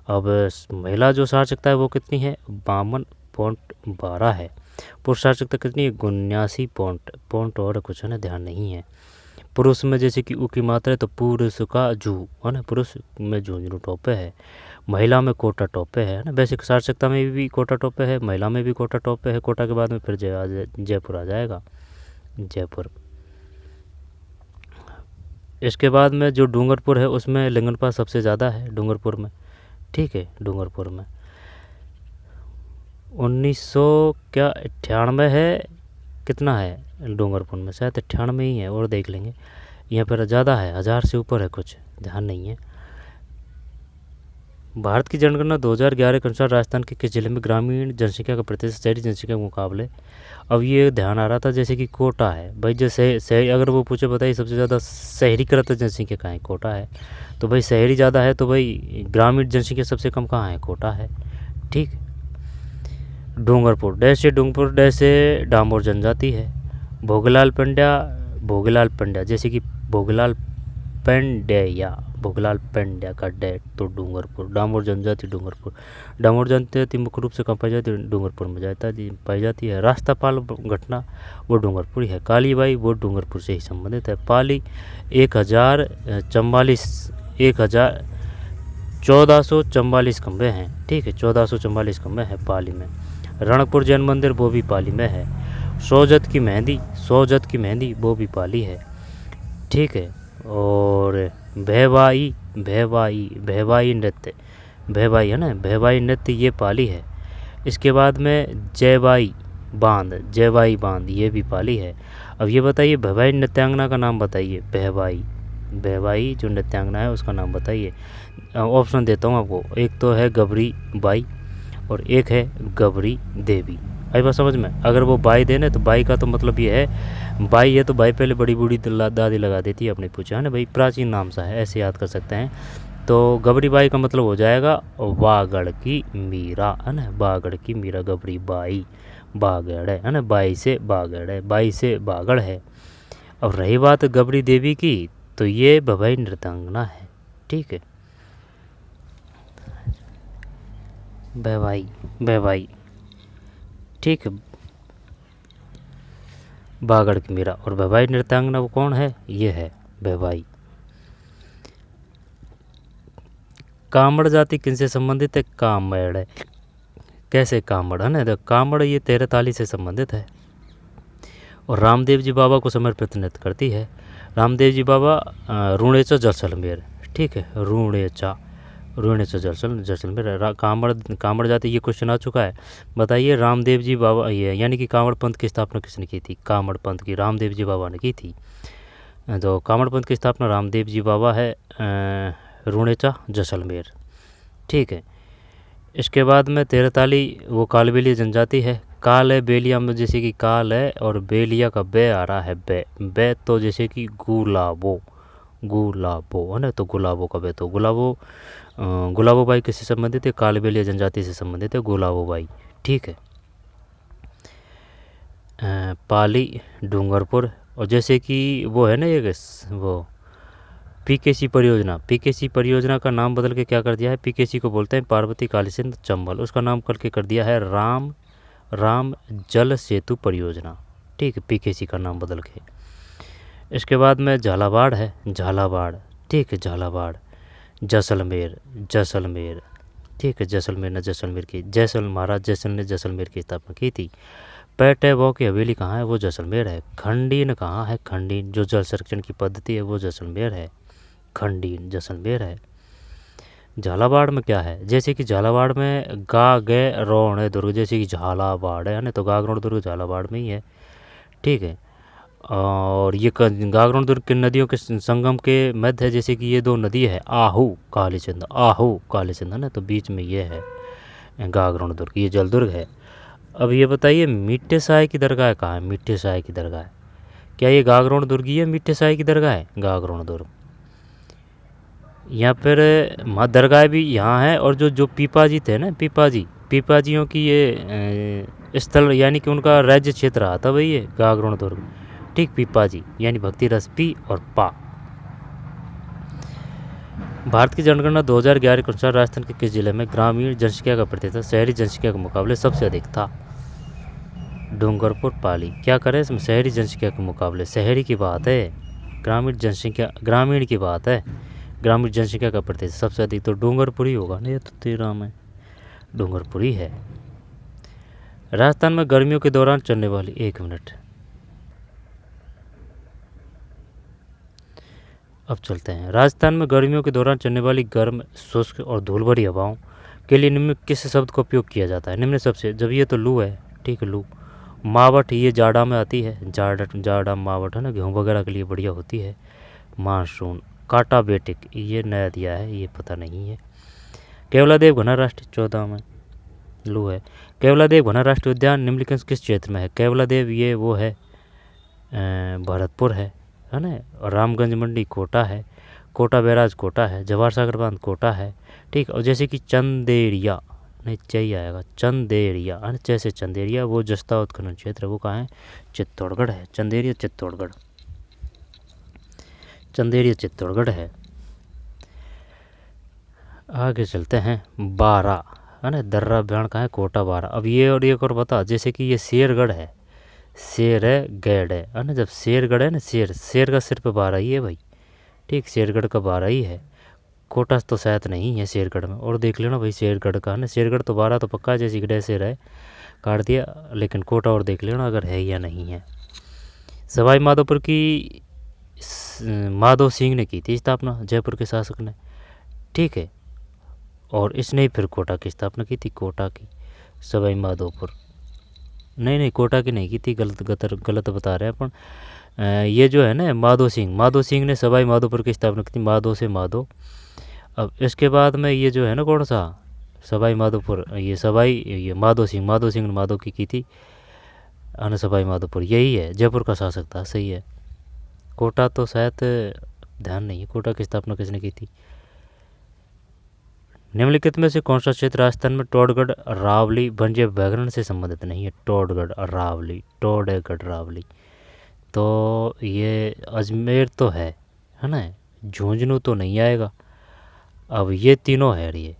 अब महिला जो साक्षरता है वो कितनी है, 52.12 है। पुरुष साक्षरता कितनी है, 79 और कुछ है ना, ध्यान नहीं है। पुरुष में जैसे कि उ की मात्रा है तो पुरुष का जू है ना, पुरुष में झुंझुनू टॉप पे है, महिला में कोटा टॉप पे है ना। वैसे साक्षरता में भी कोटा टॉप पे है, महिला में भी कोटा टॉप पे है, कोटा के बाद में फिर जयपुर आ जाएगा, जयपुर। इसके बाद में जो डूंगरपुर है उसमें लिंगानुपात सबसे ज़्यादा है, डूंगरपुर में। ठीक है, डूंगरपुर में 1998 है, कितना है डूंगरपुर में, शायद 98 ही है, और देख लेंगे, यहाँ पर ज़्यादा है, 1000 से ऊपर है, कुछ ध्यान नहीं है। भारत की जनगणना 2011 के अनुसार राजस्थान के किस जिले में ग्रामीण जनसंख्या का प्रतिशत शहरी जनसंख्या के मुकाबले, अब ये ध्यान आ रहा था जैसे कि कोटा है भाई, जैसे शहरी अगर वो पूछे बताइए सबसे ज़्यादा शहरीकृत जनसंख्या कहाँ है, कोटा है, तो भाई शहरी ज़्यादा है, तो भाई ग्रामीण जनसंख्या सबसे कम कहाँ है, कोटा है। ठीक, डूंगरपुर डैश से डामोर जनजाति है। भोगलाल पंड्या जैसे कि भोगलाल पेंड्या का डे तो डूंगरपुर, डामोर जनजाति डूंगरपुर, डामोर जनजाति मुख्य रूप से कहाँ पाई जाती है, डूंगरपुर में पाई जाती है। रास्तापाल घटना वो डूंगरपुर है। काली बाई वो डूंगरपुर से ही संबंधित है। पाली 1444 खंबे हैं। ठीक है, 1444 खंबे हैं पाली में। रणकपुर जैन मंदिर वो भी पाली में है। सोजत की मेहंदी वो भी पाली है। ठीक है, और भैवाई है ना, भैवाई नृत्य ये पाली है। इसके बाद में जयवाई बांध ये भी पाली है। अब ये बताइए भैवाई नृत्यांगना का नाम बताइए, भैवाई जो नृत्यांगना है उसका नाम बताइए। ऑप्शन देता हूँ आपको, एक तो है गबरी बाई और एक है गबरी देवी। आई बात समझ में? अगर वो बाई देने तो बाई का तो मतलब ये है, बाई है तो बाई पहले बड़ी बूढ़ी दादी लगा देती है अपने पूछा, है ना भाई, प्राचीन नाम सा है, ऐसे याद कर सकते हैं। तो गबरी बाई का मतलब हो जाएगा वागड़ की मीरा, है ना, बागड़ की मीरा, गबरी बाई बागड़ है ना, बाई से बागड़ है, बाई से बागड़ है। अब रही बात गबरी देवी की, तो ये भवाई नृत्यांगना है। ठीक है, भैवाई ठीक है, बागड़ की मीरा। और भैवाई नृत्यांगना वो कौन है, ये है भैवाई। कामड़ जाति किनसे संबंधित है, कामड़ कैसे कामड़ है ना, तो कामड़ ये तेरताली से संबंधित है और रामदेव जी बाबा को समर्पित नृत्य करती है। रामदेव जी बाबा रूणेचा जैसलमेर, ठीक है, रूणेचा जैसलमेर। कांवड़ जाति, ये क्वेश्चन आ चुका है। बताइए रामदेव जी बाबा ये यानी कि कांवड़ पंथ की स्थापना किसने की थी? कांवड़ पंथ की रामदेव जी बाबा ने की थी। तो कांवड़ पंथ की स्थापना रामदेव जी बाबा है रूणेचा जैसलमेर, ठीक है। इसके बाद में तेरताली वो कालबेलिया जनजाति है। काल है बेलिया में, जैसे कि काल है और बेलिया का बे आ रहा है, बे तो जैसे कि गुलाबो है ना, तो गुलाबो का बे, तो गुलाबो बाई किससे संबंधित है? कालबेलिया जनजाति से संबंधित है गुलाबो बाई, ठीक है। पाली डूंगरपुर, और जैसे कि वो है ना ये वो पीकेसी परियोजना का नाम बदल के क्या कर दिया है? पीकेसी को बोलते हैं पार्वती कालीसिंध चंबल, उसका नाम करके कर दिया है राम जल सेतु परियोजना, ठीक है, पीकेसी का नाम बदल के। इसके बाद में झालावाड़ है, ठीक है, झालावाड़। जैसलमेर, ठीक है, जैसलमेर महाराज जैसल ने जैसलमेर की स्थापना की थी। पैटैबॉ की हवेली कहाँ है? वो जैसलमेर है। खंडीन कहाँ है? खंडीन जो जल संरक्षण की पद्धति है वो जैसलमेर है, खंडीन जैसलमेर है। झालावाड़ में क्या है? जैसे कि झालावाड़ में गागरोण दुर्ग, जैसे कि झालावाड़ है ना, तो गागरोण दुर्ग झालावाड़ में ही है, ठीक है। और ये गागरोण दुर्ग की नदियों के संगम के मध्य है, जैसे कि ये दो नदी है आहू कालीसिंध है ना, तो बीच में ये है गागरोण दुर्ग, ये जल दुर्ग है। अब ये बताइए मीठे साये की दरगाह कहाँ है? मीठे साये की दरगाह, क्या ये गागरोण दुर्ग ही है? मीठे साये की दरगाह है गागरोण दुर्ग, यहाँ पर दरगाह भी यहाँ है। और जो पीपाजी थे ना, पीपाजियों की ये स्थल यानी कि उनका राज्य क्षेत्र रहा था भाई ये गागरोण दुर्ग, ठीक। पीपाजी यानी भक्ति रस पी और पा। भारत की जनगणना 2011 के अनुसार राजस्थान के किस जिले में ग्रामीण जनसंख्या का प्रतिशत शहरी जनसंख्या के मुकाबले सबसे अधिक था? डूंगरपुर, पाली। क्या करें इसमें? शहरी जनसंख्या के मुकाबले, शहरी की बात है, ग्रामीण की बात है। ग्रामीण जनसंख्या का प्रतिशत सबसे अधिक तो डूंगरपुर ही होगा ना, ये तो 13 में डूंगरपुर ही है। राजस्थान में गर्मियों के दौरान चलने वाली, 1 मिनट, अब चलते हैं। राजस्थान में गर्मियों के दौरान चलने वाली गर्म, शुष्क और धूल भरी हवाओं के लिए निम्न किस शब्द का उपयोग किया जाता है? निम्न सबसे, जब ये तो लू है, ठीक है, लू। मावठ, ये जाड़ा में आती है, जाड़ा मावठ है ना, गेहूँ वगैरह के लिए बढ़िया होती है। मानसून, काटा बेटिक, ये नया दिया है, ये पता नहीं है। केवलादेव घना राष्ट्रीय 14 में लू है। केवलादेव घना राष्ट्रीय उद्यान निम्नलिखित किस क्षेत्र में है? केवलादेव ये वो है भरतपुर है ना, और रामगंज मंडी कोटा है, कोटा बैराज कोटा है, जवाहर सागर बांध कोटा है, ठीक। और जैसे कि चंदेरिया, नहीं चाहिए आएगा, चंदेरिया है ना, जैसे चंदेरिया वो जस्ता उत्खनन क्षेत्र, वो कहाँ है? चित्तौड़गढ़ है, चंदेरिया चित्तौड़गढ़ है। आगे चलते हैं, 12 है ना, दर्रा बयान कहाँ है? कोटा 12। अब ये और एक और बता, जैसे कि ये शेरगढ़ है, शेर है गैड है ना, जब शेरगढ़ है ना, शेर का सिर पे 12 ही है भाई, ठीक, शेरगढ़ का 12 ही है। कोटा तो शायद नहीं है शेरगढ़ में, और देख लेना भाई शेरगढ़ का है ना, शेरगढ़ तो 12 तो पक्का है, जैसे गढ़ शेर है काट दिया, लेकिन कोटा और देख लेना अगर है या नहीं है। सवाई माधोपुर की माधो सिंह ने की थी स्थापना, जयपुर के शासक ने, ठीक है। और इसने फिर कोटा की स्थापना की थी, कोटा की सवाई माधोपुर, नहीं कोटा की नहीं की थी, गलत बता रहे हैं अपन। ये जो है ना माधो सिंह ने सवाई माधोपुर की स्थापना की थी, माधो से माधो। अब इसके बाद में ये जो है ना कौन सा सवाई माधोपुर, ये माधो सिंह ने माधो की थी अन सवाई माधोपुर, यही है, जयपुर का शासक था, सही है। कोटा तो शायद ध्यान नहीं है, कोटा की स्थापना किसने की थी। निम्नलिखित में से कौन सा क्षेत्र राजस्थान में टोडगढ़ रावली वन्य व्याघ्रण से संबंधित नहीं है? टोडगढ़ रावली, तो ये अजमेर तो है ना, झुंझुनू तो नहीं आएगा। अब ये तीनों है ये,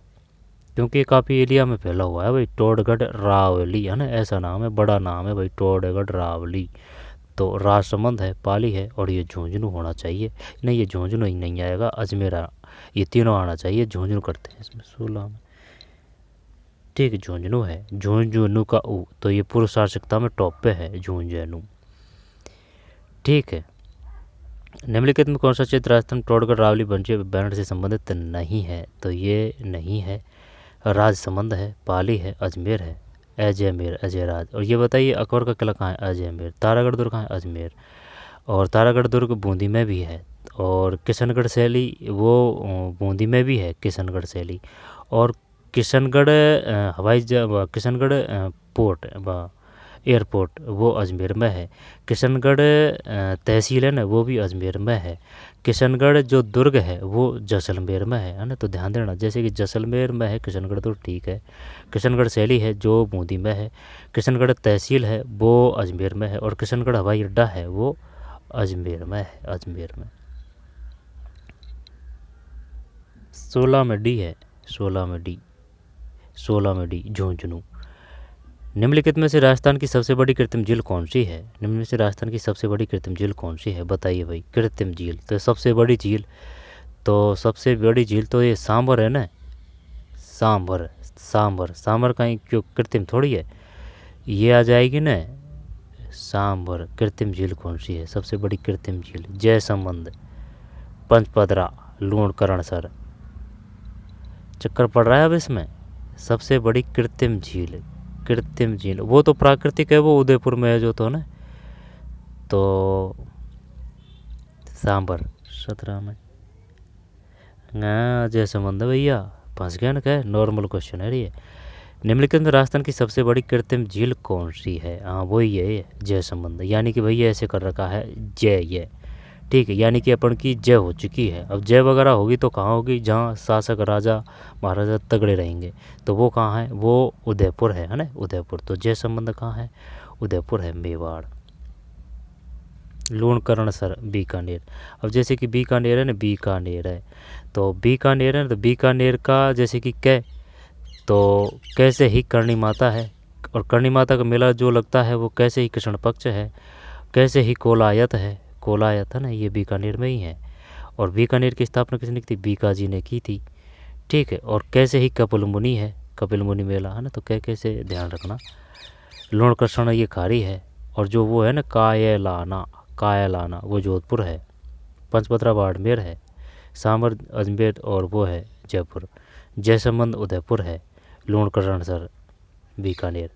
क्योंकि काफ़ी एरिया में फैला हुआ है भाई, टोडगढ़ रावली है ना, ऐसा नाम है, बड़ा नाम है भाई, टोडगढ़ रावली। तो राजसमंद है, पाली है, और ये झुंझुनू होना चाहिए, नहीं ये झुंझुनू ही नहीं आएगा, अजमेर, ये तीनों आना चाहिए, झुंझुनू करते हैं इसमें 16 में। ठीक, झुंझुनू है, झुंझुनू का ऊ, तो ये पुरुषार्थकता में टॉप पे है झुंझुनू। ठीक है, निम्नलिखित में कौन सा क्षेत्र राजस्थान पिथौरागढ़ रावली बंशी बैंड से संबंधित नहीं है? तो ये नहीं है, राजसमंद है, पाली है, अजमेर है, अजयमेर, अजयराज। और ये बताइए अकबर का किला कहाँ है? अजयमेर। तारागढ़ दुर्ग कहाँ है? अजमेर। और तारागढ़ दुर्ग बूंदी में भी है। और किशनगढ़ शैली वो बूंदी में भी है, किशनगढ़ शैली। और किशनगढ़ किशनगढ़ पोर्ट एयरपोर्ट वो अजमेर में है। किशनगढ़ तहसील है ना, वो भी अजमेर में है। किशनगढ़ जो दुर्ग है वो जैसलमेर में है ना। तो ध्यान देना, जैसे कि जैसलमेर में है किशनगढ़ दुर्ग, ठीक है। किशनगढ़ शैली है जो बूंदी में है। किशनगढ़ तहसील है वो अजमेर में है। और किशनगढ़ हवाई अड्डा है वो अजमेर में है, अजमेर में। 16 में डी है, 16 में डी, 16 में डी झुंझुनू। निम्नलिखित में से राजस्थान की सबसे बड़ी कृत्रिम झील कौन सी है? निम्न में से राजस्थान की सबसे बड़ी कृत्रिम झील कौन सी है? बताइए भाई। कृत्रिम झील, तो सबसे बड़ी झील, तो सबसे बड़ी झील तो ये सांभर है ना, सांभर। सांभर, सांभर कहीं क्यों कृत्रिम थोड़ी है, ये आ जाएगी ना सांभर। कृत्रिम झील कौन सी है सबसे बड़ी कृत्रिम झील? जयसंबंध, पंचपदरा, लूणकरणसर। चक्कर पड़ रहा है अब इसमें। सबसे बड़ी कृत्रिम झील, कृत्रिम झील वो तो प्राकृतिक है, वो उदयपुर में है जो, तो ना तो सांबर 17 में। जयसंबंध भैया फंस गया ना, क्या नॉर्मल क्वेश्चन है ये। निम्नलिखित में राजस्थान की सबसे बड़ी कृत्रिम झील कौन सी है? हाँ वही है जयसंबंध। यानी कि भैया ऐसे कर रखा है जय ये, ठीक है। यानी कि अपन की जय हो चुकी है, अब जय वगैरह होगी तो कहाँ होगी? जहाँ शासक राजा महाराजा तगड़े रहेंगे, तो वो कहाँ है? वो उदयपुर है ना, उदयपुर। तो जय संबंध कहाँ है? उदयपुर है, मेवाड़। लूणकरणसर बीकानेर। अब जैसे कि बीकानेर है ना, बीकानेर है, तो बीकानेर है ना, तो बीकानेर का जैसे कि तो कैसे ही करणी माता है, और करणी माता का मेला जो लगता है वो कैसे ही कृष्ण पक्ष है, कैसे ही कोलायत है, कोलायत है ना, ये बीकानेर में ही है। और बीकानेर की स्थापना किसने की थी? बीकाजी ने की थी, ठीक है। और कैसे ही कपिल मुनि है, कपिल मुनि मेला है ना, तो कैसे ध्यान रखना। लूणकरण ये खारी है। और जो वो है ना कायलाना, कायलाना वो जोधपुर है। पंचपत्रा बाड़मेर है। सांबर अजमेर और वो है जयपुर। जयसंबंध उदयपुर है। लूणकरणसर बीकानेर।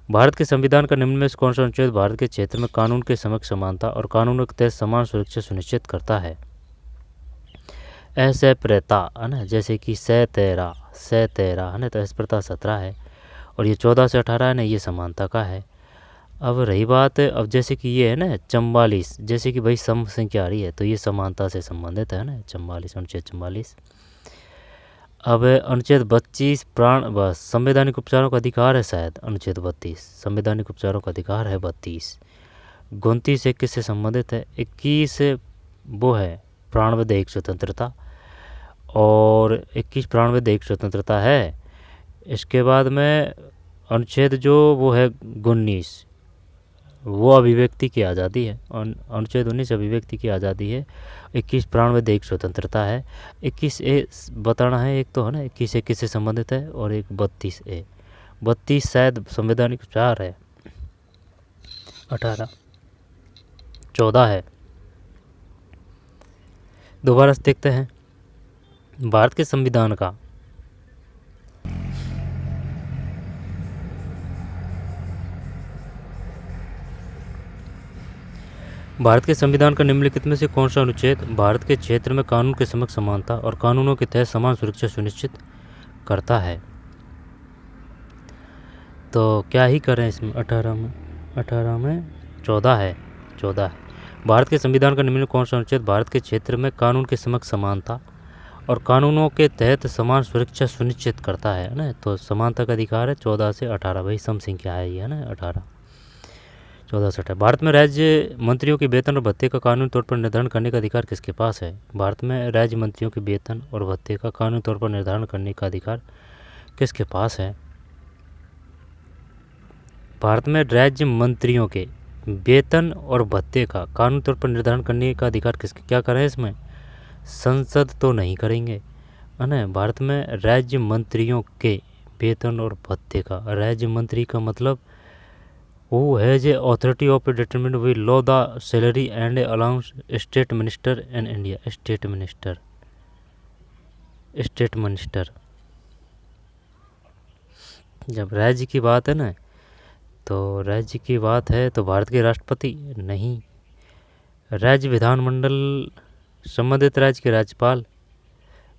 भारत के संविधान का निम्न में से कौन सा अनुच्छेद भारत के क्षेत्र में कानून के समक्ष समानता और कानूनों के तहत समान सुरक्षा सुनिश्चित करता है? असप्रता है ना, जैसे कि सैतेरा है ना, तो असप्रता 17 है। और ये 14 से 18 है ना, ये समानता का है। अब रही बात, अब जैसे कि ये है ना 44, जैसे कि भाई सम संख्या आ रही है तो ये समानता से संबंधित है ना, 44 अनुच्छेद 44। अब अनुच्छेद 32 प्राण बस संवैधानिक उपचारों का अधिकार है, शायद अनुच्छेद 32 संवैधानिक उपचारों का अधिकार है 32। 29 21 से संबंधित है। 21 वो है प्राण दैहिक स्वतंत्रता, और 21 प्राण दैहिक स्वतंत्रता है। इसके बाद में अनुच्छेद जो वो है 19, वो अभिव्यक्ति की आज़ादी है। अनुच्छेद 19 अभिव्यक्ति की आज़ादी है। 21 प्राण व दैहिक स्वतंत्रता है। 21A बताना है, एक तो है ना 21 से संबंधित है, और एक 32A। 32 शायद संवैधानिक उपचार है। 18 14 है। दोबारा से देखते हैं भारत के संविधान का। भारत के संविधान का निम्नलिखित में से कौन सा अनुच्छेद भारत के क्षेत्र में कानून के समक्ष समानता और कानूनों के तहत समान सुरक्षा सुनिश्चित करता है? तो क्या ही करें इसमें, 18 में 14 है, 14 है। भारत के संविधान का निम्न कौन सा अनुच्छेद भारत के क्षेत्र में कानून के समक्ष समानता और कानूनों के तहत समान सुरक्षा सुनिश्चित करता है ना। तो समानता का अधिकार है 14 से 18, भाई सम संख्या है ये है ना, 18 14 से 18। भारत में राज्य मंत्रियों के वेतन और भत्ते का कानूनी तौर पर निर्धारण करने का अधिकार किसके पास है? भारत में राज्य मंत्रियों के वेतन और भत्ते का कानूनी तौर पर निर्धारण करने का अधिकार किसके पास है? भारत में राज्य मंत्रियों के वेतन और भत्ते का कानूनी तौर पर निर्धारण करने का अधिकार किसके, क्या करें इसमें? संसद तो नहीं करेंगे है ना। भारत में राज्य मंत्रियों के वेतन और भत्ते का। राज्य मंत्री का मतलब वो है जे authority of determine we law the salary and allowance state minister in India. State minister, state minister. जब राज्य की बात है ना, तो राज्य की बात है तो भारत के राष्ट्रपति नहीं, राज्य विधानमंडल, संबंधित राज्य के राज्यपाल।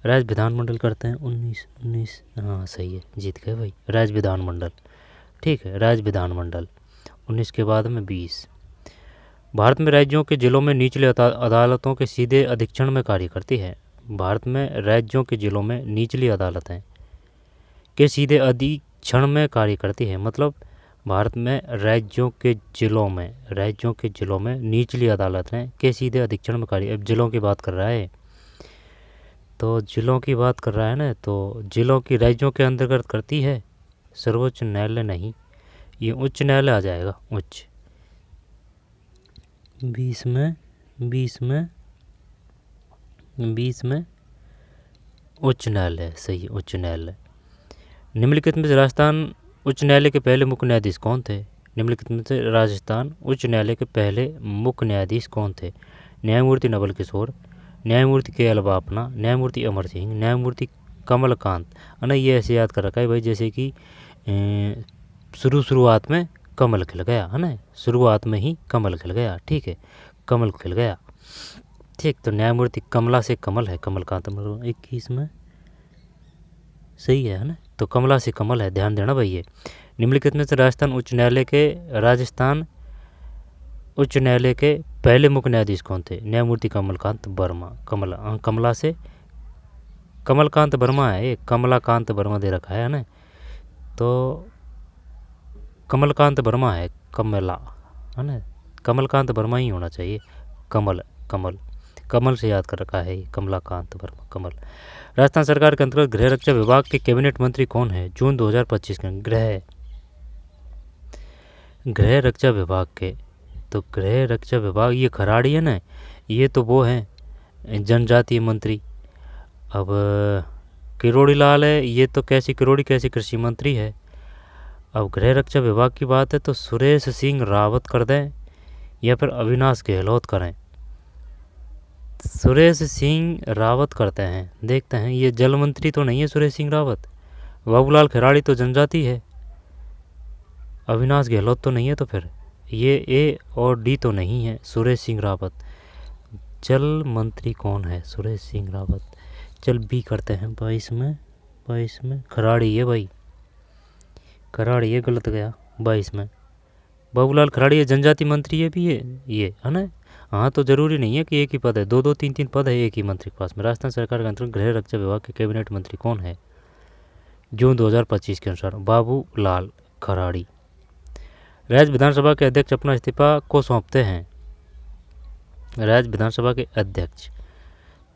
राज्य विधानमंडल करते हैं 19, हाँ सही है, जीत गए भाई। राज्य विधानमंडल, ठीक है, राज्य विधानमंडल 19 के बाद में 20। भारत में राज्यों के जिलों में निचली अदालतों के सीधे अधीक्षण में कार्य करती है। भारत में राज्यों के जिलों में निचली अदालतें के सीधे अधीक्षण में कार्य करती है। मतलब भारत में राज्यों के जिलों में निचली अदालतें के सीधे अधीक्षण में कार्य। अब जिलों की बात कर रहा है, तो जिलों की बात कर रहा है ना, तो जिलों की राज्यों के अंतर्गत करती है, सर्वोच्च न्यायालय नहीं, ये उच्च न्यायालय आ जाएगा। उच्च 20 में उच्च न्यायालय, सही है, उच्च न्यायालय। निम्नलिखित में से राजस्थान उच्च न्यायालय के पहले मुख्य न्यायाधीश कौन थे? निम्नलिखित में से राजस्थान उच्च न्यायालय के पहले मुख्य न्यायाधीश कौन थे? न्यायमूर्ति नवल किशोर, न्यायमूर्ति के एल बापना, न्यायमूर्ति अमर सिंह, न्यायमूर्ति कमलकांत। है ये ऐसे याद कर रखा है भाई, जैसे कि शुरुआत में कमल खिल गया, है ना, शुरुआत में ही कमल खिल गया, ठीक है, कमल खिल गया, ठीक। तो न्यायमूर्ति कमला से कमल है, कमलकांत 21 में, सही है ना, तो कमला से कमल है, ध्यान देना भाई। ये निम्नलिखित में से राजस्थान उच्च न्यायालय के पहले मुख्य न्यायाधीश कौन थे? न्यायमूर्ति कमलकांत वर्मा। कमला से कमलकांत वर्मा है, ये कमलाकांत वर्मा दे रखा है ना, तो कमलकांत वर्मा है, कमला, है ना, कमलकांत वर्मा ही होना चाहिए। कमल से याद कर रखा है ये, कमलाकांत वर्मा, कमल। राजस्थान सरकार के अंतर्गत गृह रक्षा विभाग के कैबिनेट मंत्री कौन है? जून 2025 के गृह रक्षा विभाग के, तो गृह रक्षा विभाग ये खराड़ी है ना, ये तो वो है जनजातीय मंत्री। अब किरोड़ी लाल है, ये तो कैसी किरोड़ी कैसी कृषि मंत्री है। अब गृह रक्षा विभाग की बात है तो सुरेश सिंह रावत कर दें या फिर अविनाश गहलोत करें? सुरेश सिंह रावत करते हैं, देखते हैं। ये जल मंत्री तो नहीं है सुरेश सिंह रावत, बाबूलाल खिराड़ी तो जनजाति है, अविनाश गहलोत तो नहीं है, तो फिर ये ए और डी तो नहीं है, सुरेश सिंह रावत। जल मंत्री कौन है? सुरेश सिंह रावत। चल बी करते हैं 22 में खराड़ी है भाई, खराड़ी ये गलत गया 22 में। बाबूलाल खराड़ी ये जनजाति मंत्री है भी, ये है ना। हाँ, तो जरूरी नहीं है कि एक ही पद है, 2 3 पद है एक ही मंत्री के पास में। राजस्थान सरकार के अंतर्गत गृह रक्षा विभाग के कैबिनेट मंत्री कौन है? जून 2025 के अनुसार बाबूलाल खराड़ी। राज्य विधानसभा के अध्यक्ष अपना इस्तीफा को सौंपते हैं? राज्य विधानसभा के अध्यक्ष,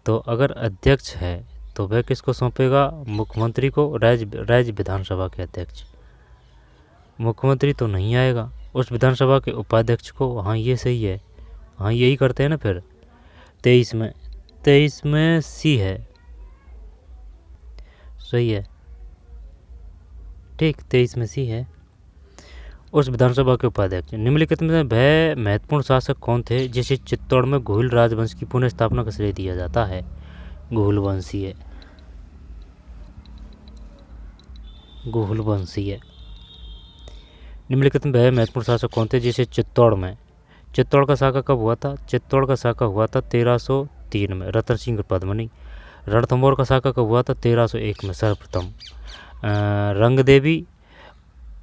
तो अगर अध्यक्ष है तो वह किसको सौंपेगा? मुख्यमंत्री को। राज्य विधानसभा के अध्यक्ष, मुख्यमंत्री तो नहीं आएगा, उस विधानसभा के उपाध्यक्ष को। हाँ ये सही है, हाँ यही करते हैं ना फिर। 23 में सी है, सही है, ठीक, 23 में सी है, उस विधानसभा के उपाध्यक्ष। निम्नलिखित में वह महत्वपूर्ण शासक कौन थे जिसे चित्तौड़ में घोइल राजवंश की पुनः स्थापना का श्रेय दिया जाता है? घोलवंशीय, घोलवंशीय। निम्नलिखित में वह महत्वपूर्ण शासक कौन थे जिसे चित्तौड़ का साका कब हुआ था? चित्तौड़ का साका हुआ था 1303 में, रतन सिंह पद्मनी। रणथंभौर का साका कब हुआ था? 1301 में, सर्वप्रथम रंगदेवी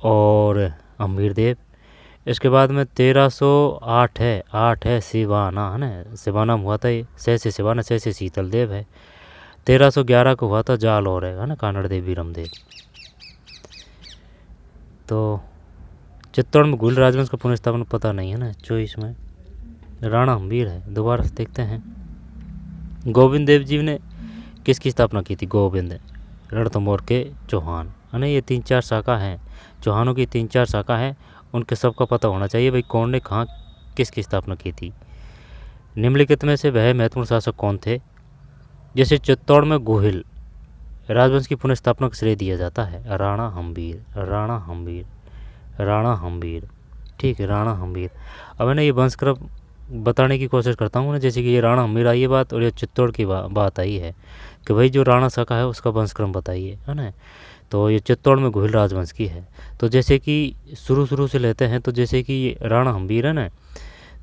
और अम्बीर देव। इसके बाद में 1308 है सिवाना, है ना, सिवाना में हुआ था ये, से सिवाना, से शीतल देव है। 1311 को हुआ था जालौर है ना, कानड़ देव बीरम देव। तो चित्तौड़ में घोइल राजवंश का पुनः स्थापना पता नहीं है ना। 24 में राणा हम्बीर है। दोबारा से देखते हैं, गोविंद देव जी ने किसकी स्थापना की थी? गोविंद, रणथंभौर के चौहान, है ना। ये 3-4 शाखा हैं, चौहानों की 3-4 शाखा हैं, उनके सबका पता होना चाहिए भाई कौन ने कहाँ किसकी स्थापना की थी। निम्नलिखित में से वह महत्वपूर्ण शासक कौन थे जिसे चित्तौड़ में घोइल राजवंश की पुनः स्थापना का श्रेय दिया जाता है राणा हम्बीर, राणा हम्बीर, राणा हम्बीर। ठीक है, राणा हम्बीर। अब है ना ये वंशक्रम बताने की कोशिश करता हूँ ना, जैसे कि ये राणा हम्बीर आई है बात, और ये चित्तौड़ की बात आई है कि भाई जो राणा शाखा है उसका वंशक्रम बताइए, है ना। तो ये चित्तौड़ में घुइल राजवंश की है। तो जैसे कि शुरू से लेते हैं, तो जैसे कि ये राणा हम्बीर है ना,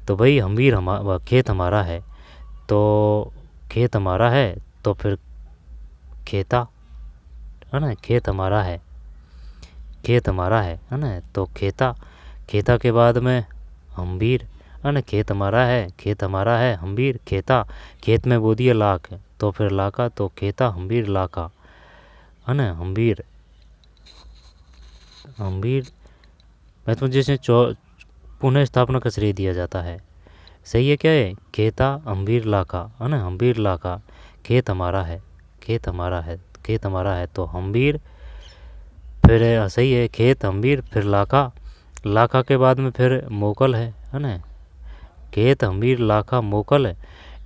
तो भाई हम्बीर खेत हमारा है, तो खेत हमारा है, तो फिर खेता, है ना, खेत हमारा है, खेत हमारा है ना, तो खेता, खेता के बाद में हम्बीर, है ना, खेत हमारा है, खेत हमारा है, हम्बीर, खेता, खेत में बो दिया लाख, तो फिर लाका, तो खेता हम्बीर लाका, है ना, हम्बीर, हम्बीर। महत्व जैसे पुनः स्थापना का श्रेय दिया जाता है। सही है, क्या है, खेता हम्बीर लाका, है ना, हम्बीर लाका, खेत हमारा है, खेत हमारा है, खेत हमारा है, तो हम्बीर, फिर सही है, खेत हम्बीर, फिर लाका, लाका के बाद में फिर मोकल है ना, खेत हम्बीर लाका मोकल है।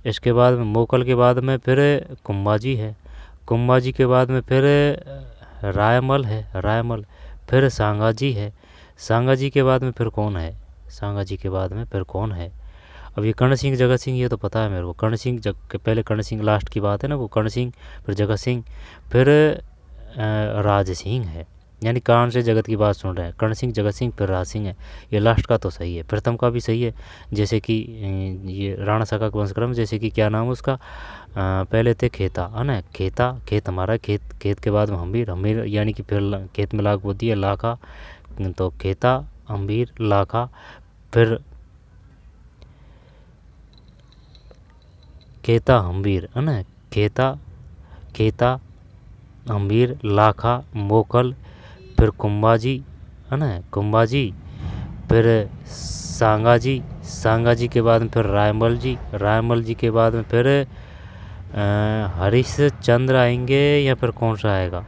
इसके बाद में मोकल के बाद में फिर कुंभाजी है, कुंभाजी के बाद में फिर रायमल है, रायमल, फिर सांगाजी है, सांगाजी के बाद में फिर कौन है, सांगाजी के बाद में फिर कौन है। अब ये कर्ण सिंह जगत सिंह ये तो पता है मेरे को, कर्ण सिंह पहले कर्ण सिंह लास्ट की बात है ना, वो कर्ण सिंह, फिर जगत सिंह, फिर राज सिंह है, यानी कान से जगत की बात सुन रहे हैं, कर्ण सिंह, जगत सिंह, फिर राज सिंह है। ये लास्ट का तो सही है, प्रथम का भी सही है। जैसे कि ये राणा शाखा का वंशक्रम, जैसे कि क्या नाम है उसका, पहले थे खेता, है ना, खेता, खेत हमारा, खेत, खेत के बाद में हम्बीर, हम्बीर यानी कि फिर खेत में लाख बोती है लाखा, तो खेता हम्बीर लाखा, फिर खेता हम्बीर, है ना, खेता, खेता हम्बीर लाखा मोकल, फिर कुंभाजी, है ना, कुंभाजी, फिर सांगाजी, सांगाजी के बाद में फिर रायमल जी, रायमल जी के बाद में फिर हरीश चंद्र आएंगे, या फिर कौन सा आएगा,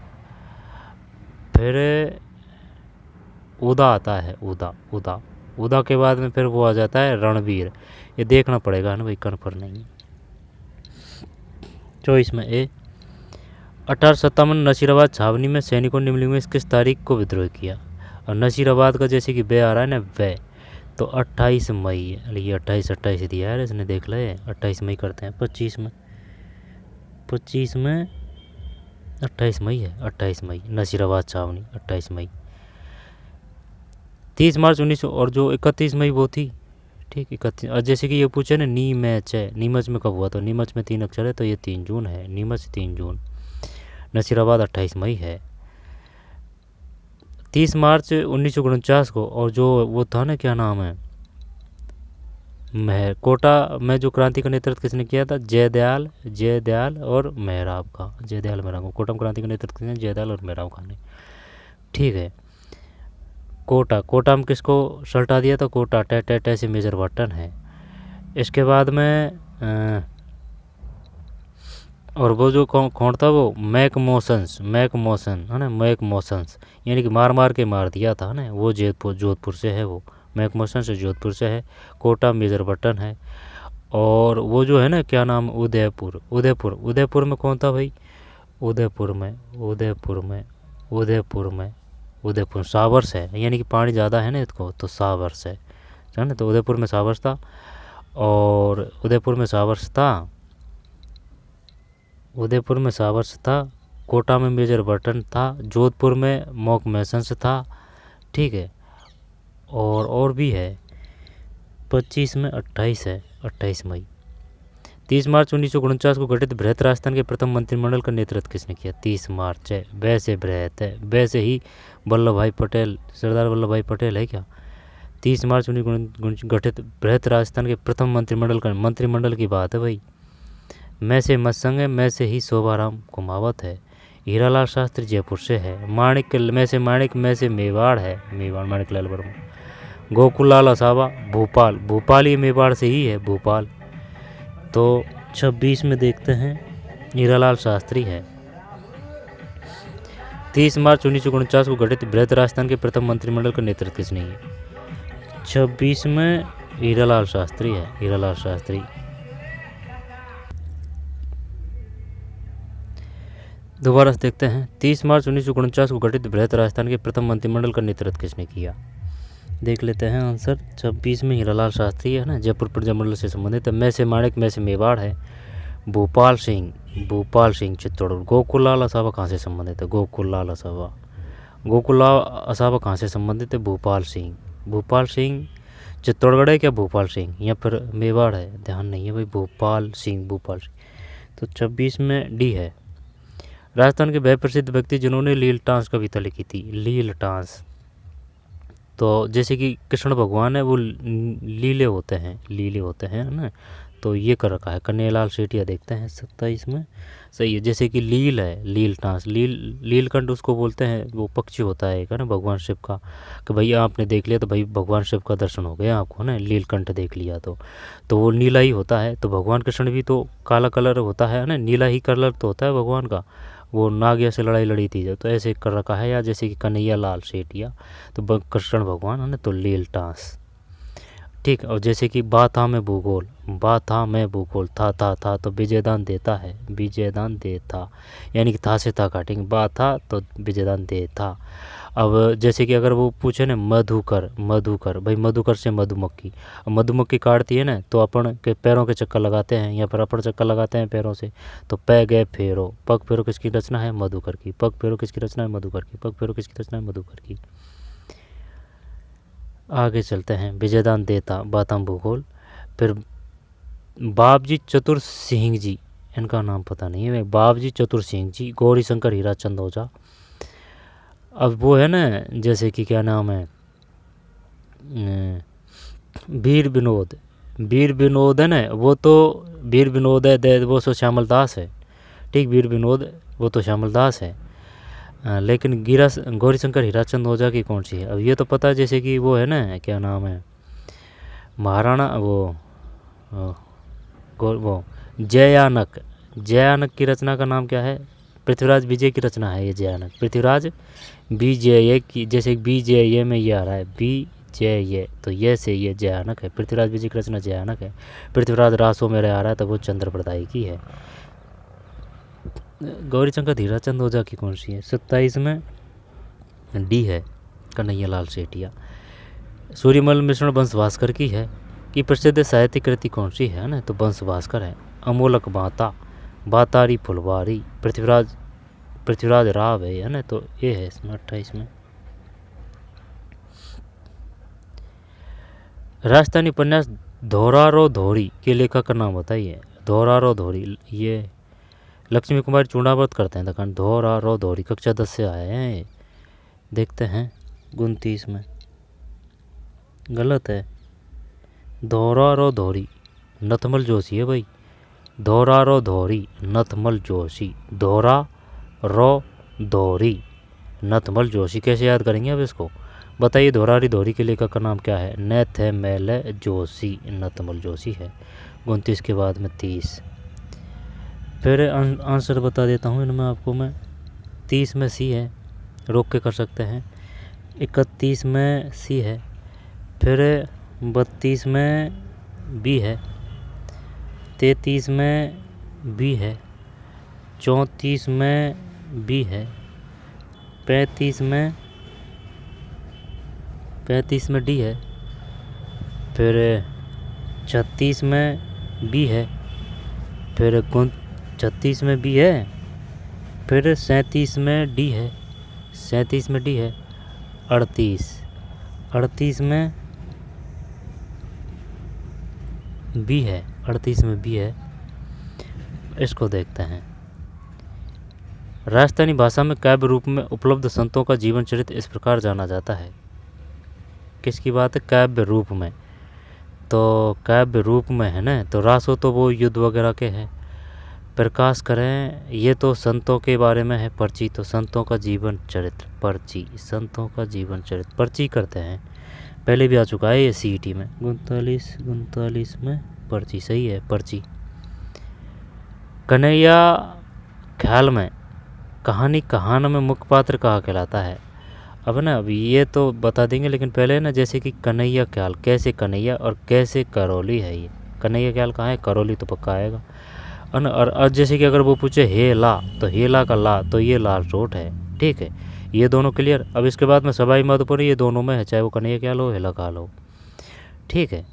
फिर उदा आता है, उदा, उदा, उदा के बाद में फिर वो आ जाता है रणवीर। ये देखना पड़ेगा ना भाई, कन्फर्म नहीं। चॉइस में ए। 1857 नसीराबाद छावनी में सैनिकों ने निम्नलिखित में किस तारीख को विद्रोह किया। और नसीराबाद का जैसे कि वे आ रहा है ना, वे तो 28 मई है, ये 28 दिया है इसने, देख ले 28 मई करते हैं, 25 में 28 मई है, 28 मई नसीराबाद छावनी 28 मई। 30 मार्च 1900 और जो 31 मई वो थी, ठीक 31। और जैसे कि ये पूछे ना नीमच है, नीमच में कब हुआ, तो नीमच में 3 अक्षर है, तो ये 3 जून है, नीमच 3 जून, नसीराबाद 28 मई है। 30 मार्च 1949 को, और जो वो था ना, क्या नाम है, कोटा में जो क्रांति का नेतृत्व किसने किया था, जयदयाल, जयदयाल और मेहराब का, जयदयाल मेहराब, कोटा में क्रांति का नेतृत्व किसने, जयदयाल और मेहराब खान ने। ठीक है, कोटा, कोटा में किसको सल्टा दिया था, कोटा टे से मेजर बटन है। इसके बाद में और वो जो कौन था, वो मैक मोशंस, मैक मोशन, है ना, मैक मोशंस, यानी कि मार के मार दिया था ना, वो जोधपुर से है, वो मैक मोशन से जोधपुर से है। कोटा मेजर बटन है। और वो जो है ना, क्या नाम, उदयपुर, उदयपुर, उदयपुर में कौन था भाई, उदयपुर में, उदयपुर में, उदयपुर में, उदयपुर सावर्स है, यानी कि पानी ज़्यादा है ना इसको, तो सावर्स है ना, तो उदयपुर में सावर्स था, और उदयपुर में सावर्स था, उदयपुर में सावर्स था, कोटा में मेजर बटन था, जोधपुर में मॉक मैसन्स था। ठीक है, और भी है, 25 में 28 है, 28 मई। 30 मार्च 1949 को गठित बृहत राजस्थान के प्रथम मंत्रिमंडल का नेतृत्व किसने किया, 30 मार्च है, वैसे बृहत है, वैसे ही वल्लभ भाई पटेल, सरदार वल्लभ भाई पटेल है क्या। 30 मार्च 1949 गठित बृहत राजस्थान के प्रथम मंत्रिमंडल की बात है भाई। मैं से मत्संग है, मैं से ही शोभाराम कुमावत है, हीरालाल शास्त्री जयपुर से है, माणिक में से माणिक, में से मेवाड़ है, मेवाड़ माणिक लाल वर्मा, गोकुललाल असावा भोपाल, भोपाल ये मेवाड़ से ही है, भोपाल। तो 26 में देखते हैं, हीरालाल शास्त्री है। 30 मार्च 1949 को गठित बृहत राजस्थान के प्रथम मंत्रिमंडल का नेतृत्व किसने किया, 26 में हीरालाल शास्त्री है, हीरालाल शास्त्री। दोबारा से देखते हैं। 30 मार्च 1949 को गठित बृहत राजस्थान के प्रथम मंत्रिमंडल का नेतृत्व किसने किया? देख लेते हैं आंसर। 26 में हीरालाल शास्त्री है ना, जयपुर प्रजामंडल से संबंधित है। मैं से माणिक, मैं से मेवाड़ है। भोपाल सिंह चित्तौड़गढ़। गोकुललाल असावा कहाँ से संबंधित है? गोकुललाल असावा कहाँ से संबंधित है? भोपाल सिंह चित्तौड़गढ़ है क्या भोपाल सिंह, या फिर मेवाड़ है? ध्यान नहीं है भाई, भोपाल सिंह। तो 26 में डी है। राजस्थान के वह प्रसिद्ध व्यक्ति जिन्होंने लील टांस कविता लिखी थी? लील टांस, तो जैसे कि कृष्ण भगवान है वो लीले होते हैं ना, तो ये कर रखा है कन्हैयालाल सेठिया। देखते हैं 27 में सही है। जैसे कि लील है, लील टांस, लीलकंठ उसको बोलते हैं, वो पक्षी होता है एक है ना भगवान शिव का, कि भाई आपने देख लिया तो भाई भगवान शिव का दर्शन हो गया आपको ना, नीलकंठ देख लिया तो वो नीला ही होता है। तो भगवान कृष्ण भी तो काला कलर होता है ना, नीला ही कलर तो होता है भगवान का। वो नागिया से लड़ाई लड़ी थी तो ऐसे कर रखा है। या जैसे कि कन्हैयालाल सेठिया, तो कृष्ण भगवान है ना, तो लील टांस। ठीक। और जैसे कि बाथा में भूगोल था तो विजयदान देता है, विजयदान देता, यानी कि था से था काटेंगे, बाथा तो विजयदान देता। अब जैसे कि अगर वो पूछे ना मधुकर, भाई मधुकर से मधुमक्खी, मधुमक्खी काटती है ना तो अपन के पैरों के चक्कर लगाते हैं या फिर अपन चक्कर लगाते हैं पैरों से, तो पै गए फेरो, पग फेरो किसकी रचना है? मधुकर की। पग फेरो किसकी रचना है? मधुकर की। पग फेरो किसकी रचना है? मधुकर की। आगे चलते हैं। विजयदान देता, बातम भूगोल। फिर बाबजी चतुर सिंह जी, इनका नाम पता नहीं है। बाबजी चतुर सिंह जी, गौरी शंकर हीराचंद ओझा। अब वो है ना, जैसे कि क्या नाम है, वीर विनोद है ना, वो तो वीर विनोद है, वो तो श्यामल दास है। ठीक, वीर विनोद वो तो श्यामल दास है। लेकिन गौरी शंकर हीराचंद ओझा की कौन सी है? अब ये तो पता है, जैसे कि वो है ना, क्या नाम है, महाराणा वो जयानक की रचना का नाम क्या है? पृथ्वीराज विजय की रचना है ये जयानक। पृथ्वीराज विजय की, जैसे विजय में ये आ रहा है विजय, तो ये से ये जयानक है। पृथ्वीराज विजय की रचना जयानक है। पृथ्वीराज रासो में आ रहा है तो वो चंद्रप्रदायी की है। गौरी शंकर हीराचंद ओझा की कौन सी है? 27 में डी है, कन्हैयालाल सेठिया। सूर्यमल मिश्रण वंश भास्कर की है। कि प्रसिद्ध साहित्यिक कृति कौन सी है ना, तो वंश भास्कर है। अमोलक बाता, बातारी फुलवारी, पृथ्वीराज राव है ना, तो ये है इसमें 28 में। राजस्थानी उपन्यास धोरारो धोरी के लेखक का नाम बताइए। धोरारो धोरी, ये लक्ष्मी कुमारी चूड़ावत करते हैं दखन। धोरारो धोरी कक्षा 10 से आए हैं। देखते हैं 29 में, गलत है। धोरारो धोरी नथमल जोशी है भाई। धोरारो धोरी नथमल जोशी, धोरा रो धोरी नथमल जोशी। कैसे याद करेंगे अब इसको बताइए? धोरारी धोरी के लेखक का नाम क्या है? नथमल जोशी, नथमल जोशी है। 29 के बाद में 30। फिर आंसर बता देता हूँ इनमें आपको मैं। 30 में सी है, रोक के कर सकते हैं। 31 में सी है। फिर 32 में बी है। 33 में बी है। 34 में बी है। 35 में डी है। फिर 36 में बी है। फिर 36 में बी है। फिर 37 में डी है। 37 में डी है। 38 में बी है। 38 में बी है। इसको देखते हैं। राजस्थानी भाषा में काव्य रूप में उपलब्ध संतों का जीवन चरित्र इस प्रकार जाना जाता है। किसकी बात है? काव्य रूप में। तो काव्य रूप में है ना, तो रासो तो वो युद्ध वगैरह के हैं। प्रकाश करें ये तो संतों के बारे में है। पर्ची तो संतों का जीवन चरित्र, पर्ची संतों का जीवन चरित्र, पर्ची करते हैं। पहले भी आ चुका है ये सीईटी में। 39 में पर्ची सही है, पर्ची। कन्हैया ख्याल में कहान में मुख्य पात्र कहाँ कहलाता है? अब ना, अब ये तो बता देंगे, लेकिन पहले ना, जैसे कि कन्हैया ख्याल, कैसे कन्हैया और कैसे करौली है ये। कन्हैया ख्याल कहाँ है? करौली तो पक्का आएगा। है ना। और जैसे कि अगर वो पूछे हे ला, तो हे ला का ला तो ये लाल चोट है, ठीक है। ये दोनों क्लियर। अब इसके बाद में सवाई माधोपुर ये दोनों में है, चाहे वो कन्हैया क्या लो हेला का लो, ठीक है।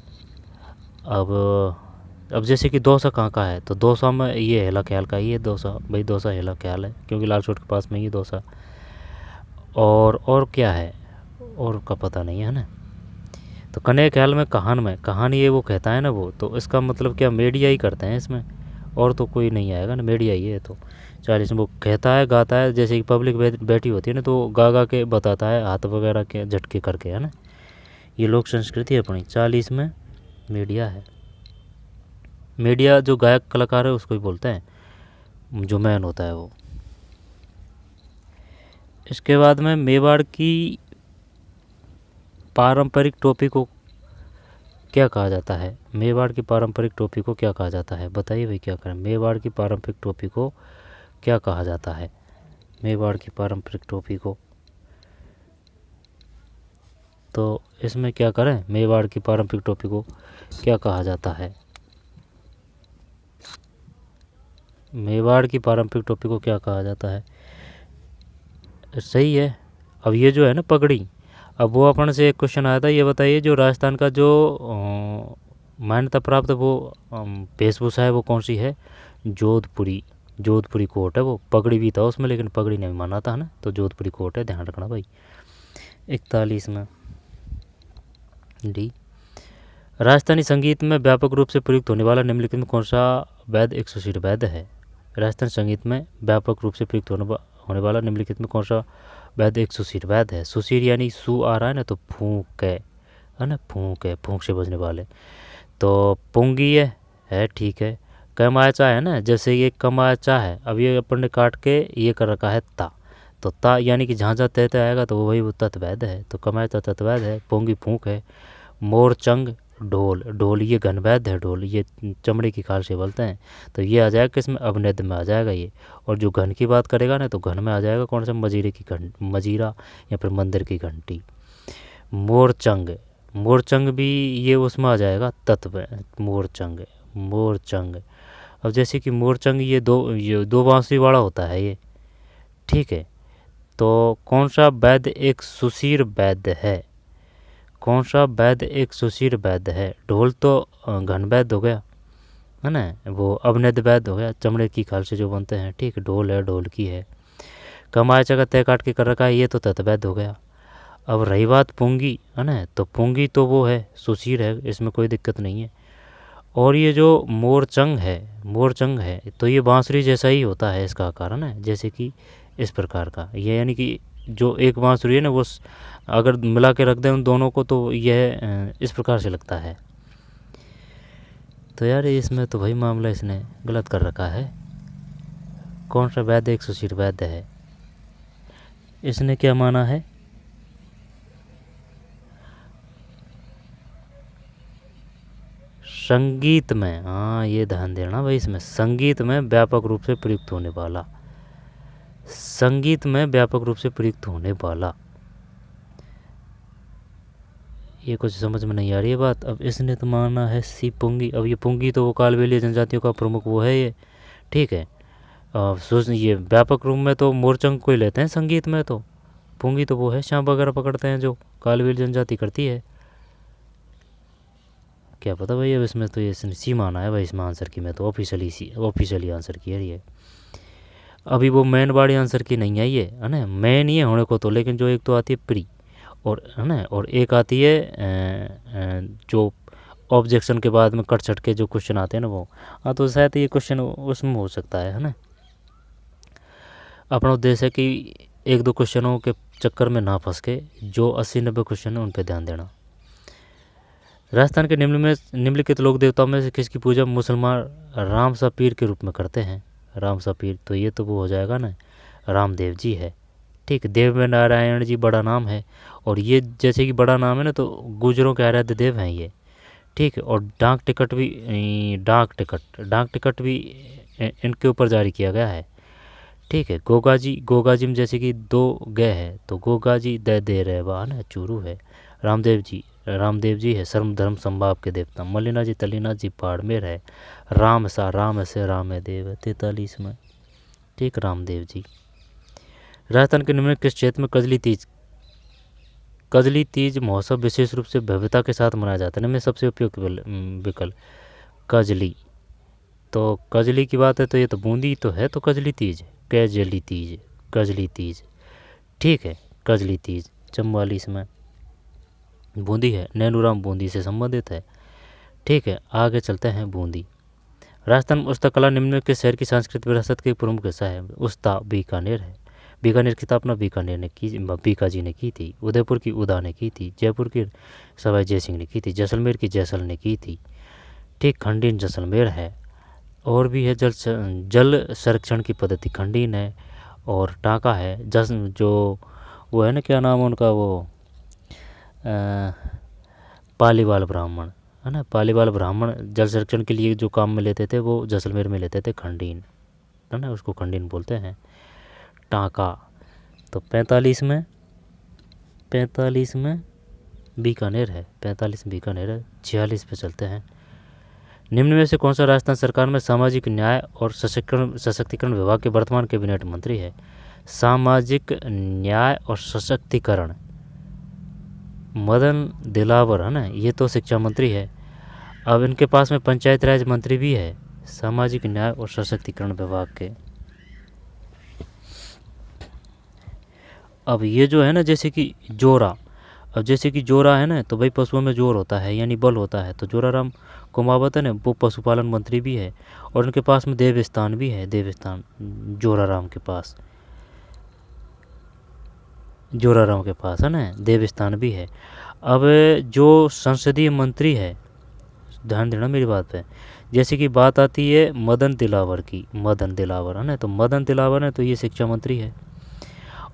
अब जैसे कि दौसा कहाँ का है, तो दौसा में ये हेला ख्याल का ही है दौसा, भाई दौसा हेला ख्याल है क्योंकि लाल चोट के पास में ही दौसा। और क्या है, और का पता नहीं है ना। तो कन्हैया ख्याल में कहानी ये वो कहता है ना वो, तो इसका मतलब क्या मेडिया ही करते हैं इसमें, और तो कोई नहीं आएगा ना, मेडिया ही है। तो 40 में वो कहता है गाता है, जैसे कि पब्लिक बैठी होती है ना, तो गा गा के बताता है हाथ वगैरह के झटके करके, है ना। ये लोक संस्कृति है अपनी। 40 में मीडिया है। मीडिया जो गायक कलाकार है उसको ही बोलते हैं, जो मैन होता है वो। इसके बाद में मेवाड़ की पारंपरिक टोपी को क्या कहा जाता है? मेवाड़ की पारंपरिक टोपी को क्या कहा जाता है? बताइए भाई, क्या करें? मेवाड़ की पारंपरिक टोपी को क्या कहा जाता है? मेवाड़ की पारंपरिक टोपी को, तो इसमें क्या करें? मेवाड़ की पारंपरिक टोपी को क्या कहा जाता है? मेवाड़ की पारंपरिक टोपी को क्या कहा जाता है? सही है। अब ये जो है ना पगड़ी, अब वो अपन से एक क्वेश्चन आया था, ये बताइए जो राजस्थान का जो मान्यता प्राप्त वो वेशभूषा है वो कौन सी है? जोधपुरी कोट है वो। पगड़ी भी था उसमें, लेकिन पगड़ी नहीं माना था ना, तो जोधपुरी कोट है, ध्यान रखना भाई। 41 में डी, राजस्थानी संगीत में व्यापक रूप से प्रयुक्त होने वाला निम्नलिखित में कौन सा वाद्य एक सुशील वाद्य है? राजस्थानी संगीत में व्यापक रूप से प्रयुक्त होने वाला निम्नलिखित में कौन सा वाद्य एक सुशील वाद्य है? सुशील यानी सु आ रहा है ना, तो फूंक है ना, फूंक से बजने वाले, तो पुंगी है ठीक है। कमाचा है ना, जैसे ये कमाचा है, अब ये अपन ने काट के ये कर रखा है ता, तो ता यानी कि जहाँ जहाँ तय आएगा तो वही वो तत्वैध है, तो कमाचा तत्वैध है, पोंगी फूंक है। मोरचंग ढोल ये घनवैध है, ढोल ये चमड़े की खाल से बोलते हैं, तो ये आ जाएगा किसमें? अवनिध में आ जाएगा ये। और जो घन की बात करेगा ना, तो घन में आ जाएगा कौन सा? मजीरा या फिर मंदिर की घंटी। मोरचंग भी ये उसमें आ जाएगा तत्व, मोरचंग। अब जैसे कि मोरचंग ये दो बांसुरी वाला होता है ये, ठीक है। तो कौन सा वैद्य एक सुशीर वैद्य है? कौन सा वैद्य एक सुशीर वैद्य है? ढोल तो घन वैद्य हो गया है ना, वो अवनिध वैद्य हो गया, चमड़े की खाल से जो बनते हैं, ठीक। ढोल है, ढोल की है। कमाचा का तय काट के कर रखा है, ये तो तत्वैध हो गया। अब रही बात पुंगी, है ना, तो पुंगी तो वो है सुशीर है, इसमें कोई दिक्कत नहीं है। और ये जो मोरचंग है तो ये बांसुरी जैसा ही होता है इसका आकार, है ना, जैसे कि इस प्रकार का ये, यानी कि जो एक बांसुरी है ना, वो अगर मिला के रख दें उन दोनों को तो यह इस प्रकार से लगता है। तो यार इसमें तो भाई मामला इसने गलत कर रखा है। कौन सा वैद्य एक सुशीर वैद्य है? इसने क्या माना है? संगीत में, हाँ ये ध्यान देना भाई, इसमें संगीत में व्यापक रूप से प्रयुक्त होने वाला, संगीत में व्यापक रूप से प्रयुक्त होने वाला, ये कुछ समझ में नहीं आ रही है बात। अब इसने तो माना है सी पुंगी। अब ये पुंगी तो वो कालबेलिया जनजातियों का प्रमुख वो है ये, ठीक है। सोच ये व्यापक रूप में तो मोरचंग को ही लेते हैं संगीत में, तो पुंगी तो वो है सांप वगैरह पकड़ते हैं जो कालबेलिया जनजाति करती है, क्या पता भाई। अब इसमें तो ये सी माना है भाई इसमें आंसर की, मैं तो ऑफिशियली आंसर की है ये। अभी वो मेन वाली आंसर की नहीं आई है ना, मेन ये होने को तो, लेकिन जो एक तो आती है प्री, और है ना, और एक आती है जो ऑब्जेक्शन के बाद में कट छट के जो क्वेश्चन आते हैं ना वो। हाँ तो शायद ये क्वेश्चन उसमें हो सकता है ना। अपना उद्देश्य है कि एक दो क्वेश्चनों के चक्कर में ना फंस के, जो 80-90 क्वेश्चन है उन पर ध्यान देना। राजस्थान के निम्नलिखित लोक देवताओं में से किसकी पूजा मुसलमान राम सा पीर के रूप में करते हैं? राम सा पीर, तो ये तो वो हो जाएगा ना, रामदेव जी है, ठीक। देव में नारायण जी बड़ा नाम है, और ये जैसे कि बड़ा नाम है ना, तो गुजरों के आराध्य देव हैं ये, ठीक है। और डाक टिकट भी इनके ऊपर जारी किया गया है, ठीक है। गोगा जी में जैसे कि 2 गए है, तो गोगा जी दे रहे वाह ना, चूरू है। रामदेव जी रामदेव जी है सर्व धर्म संभाव के देवता। मल्लिना जी तल्लीनाथ जी बाड़मेर है। राम सा राम से राम है देव 43 में, ठीक, रामदेव जी। राजस्थान के निम्न किस क्षेत्र में कजली तीज महोत्सव विशेष रूप से भव्यता के साथ मनाया जाता है? इनमें सबसे उपयुक्त विकल्प कजली। तो कजली की बात है तो ये तो बूंदी तो है, तो कजली तीज, कैजली तीज, कजली तीज, ठीक है, कजली तीज। 44 में बूंदी है, नैनूराम बूंदी से संबंधित है, ठीक है। आगे चलते हैं बूंदी। राजस्थान में उस्ता कला निम्न के शहर की सांस्कृतिक विरासत के प्रमुख हिस्सा है। उस्ता बीकानेर है। बीकानेर की स्थापना बीकानेर ने की, बीका जी ने की थी। उदयपुर की उदा ने की थी। जयपुर की सवाई जय सिंह ने की थी। जैसलमेर की जैसल ने की थी, ठीक, खंडीन जैसलमेर है। और भी है जल संरक्षण की पद्धति खंडीन है। और टाँका है, जो वो है ना, क्या नाम है उनका, वो पालीवाल ब्राह्मण है ना, पालीवाल ब्राह्मण जल संरक्षण के लिए जो काम में लेते थे वो जैसलमेर में लेते थे, खंडीन है ना, उसको खंडीन बोलते हैं। टाँका तो 45 में बीकानेर है, 45 बीकानेर है। 46 पे चलते हैं। निम्न में से कौन सा राजस्थान सरकार में सामाजिक न्याय और सशक्तिकरण विभाग के वर्तमान कैबिनेट मंत्री है? सामाजिक न्याय और सशक्तिकरण मदन दिलावर है ना, ये तो शिक्षा मंत्री है। अब इनके पास में पंचायत राज मंत्री भी है, सामाजिक न्याय और सशक्तिकरण विभाग के। अब ये जो है ना, जैसे कि जोरा, अब जैसे कि जोरा है ना, तो भाई पशुओं में जोर होता है यानी बल होता है, तो जोराराम कुमावत है ना, वो पशुपालन मंत्री भी है। और उनके पास में देवस्थान भी है, देवस्थान जोराराम के पास, जोराराम के पास है ना, देवस्थान भी है। अब जो संसदीय मंत्री है, ध्यान देना मेरी बात पे, जैसे कि बात आती है मदन दिलावर की, मदन दिलावर है ना, तो मदन दिलावर है तो ये शिक्षा मंत्री है।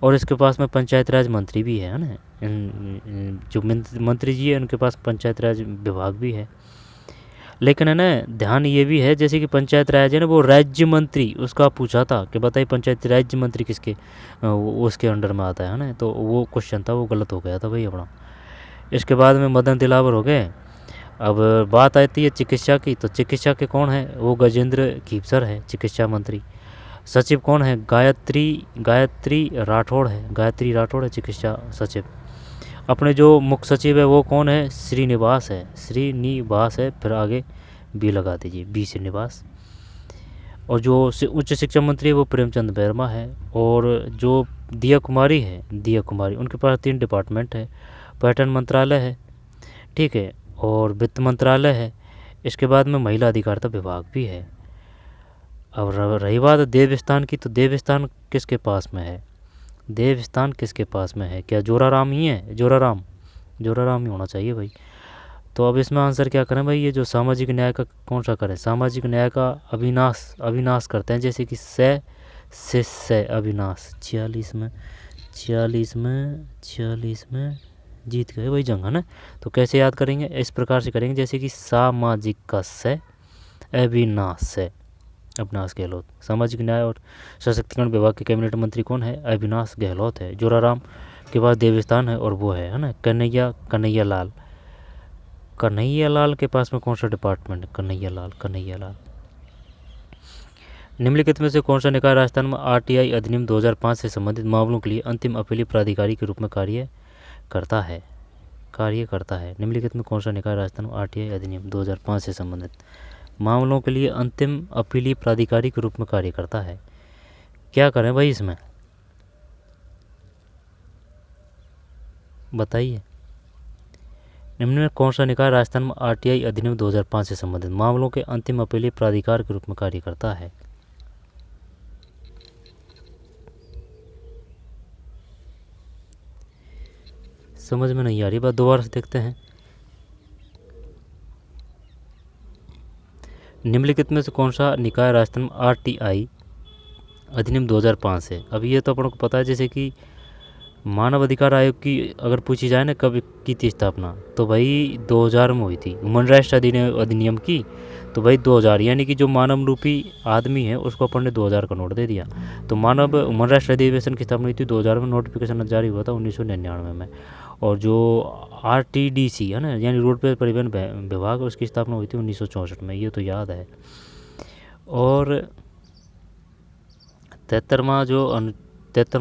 और इसके पास में पंचायत राज मंत्री भी है ना, जो मंत्री जी है उनके पास पंचायत राज विभाग भी है। लेकिन है ना, ध्यान ये भी है, जैसे कि पंचायत राज है ना, वो राज्य मंत्री, उसका पूछा था कि बताइए पंचायत राज्य मंत्री किसके उसके अंडर में आता है ना, तो वो क्वेश्चन था, वो गलत हो गया था भाई अपना। इसके बाद में मदन दिलावर हो गए। अब बात आती है चिकित्सा की, तो चिकित्सा के कौन है, वो गजेंद्र कीपसर है, चिकित्सा मंत्री। सचिव कौन है, गायत्री राठौड़ है, गायत्री राठौड़ है चिकित्सा सचिव। अपने जो मुख्य सचिव है वो कौन है, श्रीनिवास है, श्रीनिवास है, फिर आगे बी लगा दीजिए, बी श्रीनिवास। और जो उच्च शिक्षा मंत्री है वो प्रेमचंद वर्मा है। और जो दिया कुमारी है, दिया कुमारी, उनके पास 3 डिपार्टमेंट है, पर्यटन मंत्रालय है, ठीक है, और वित्त मंत्रालय है। इसके बाद में महिला अधिकारिता विभाग भी है। अब रही बात देवस्थान की, तो देवस्थान किसके पास में है, देवस्थान किसके पास में है, क्या जोराराम ही है, जोराराम ही होना चाहिए भाई। तो अब इसमें आंसर क्या करें भाई, ये जो सामाजिक न्याय का कौन सा करें, सामाजिक न्याय का अविनाश करते हैं, जैसे कि से अविनाश। 46 में जीत गए भाई जंग है ना। तो कैसे याद करेंगे, इस प्रकार से करेंगे, जैसे कि सामाजिक का से अविनाश से, अविनाश गहलोत। सामाजिक न्याय और सशक्तिकरण विभाग के कैबिनेट मंत्री कौन है, अविनाश गहलोत है। जोराराम के बाद देवस्थान है और वो है ना कन्हैया लाल के पास में कौन सा डिपार्टमेंट, कन्हैया लाल। निम्नलिखित में से कौन सा निकाय राजस्थान में आरटीआई अधिनियम 2005 से संबंधित मामलों के लिए अंतिम अपीली प्राधिकारी के रूप में कार्य करता है। निम्नलिखित में कौन सा निकाय राजस्थान में आरटीआई अधिनियम 2005 से संबंधित मामलों के लिए अंतिम अपीली प्राधिकारी के रूप में कार्य करता है? क्या करें भाई इसमें, बताइए। निम्न में कौन सा निकाय राजस्थान में आरटीआई अधिनियम 2005 से संबंधित मामलों के अंतिम अपीली प्राधिकार के रूप में कार्य करता है? समझ में नहीं आ रही बात, दोबारा से देखते हैं। निम्नलिखित में से कौन सा निकाय राजस्थान में आरटीआई अधिनियम 2005 है? अब ये तो अपन को पता है, जैसे कि मानव अधिकार आयोग की अगर पूछी जाए ना कब की थी स्थापना, तो भाई 2000 में हुई थी। ह्यूमन राइट्स अधिनियम की, तो भाई 2000, यानी कि जो मानव रूपी आदमी है उसको अपन ने 2000 का नोट दे दिया। तो मानव ह्यूमन राइट्स अधिवेशन की स्थापना हुई थी 2000 में, नोटिफिकेशन जारी हुआ था 1999 में। और जो RTDC है ना, यानी रोड पे परिवहन विभाग, उसकी स्थापना हुई थी 1964 में, ये तो याद है। और 73वां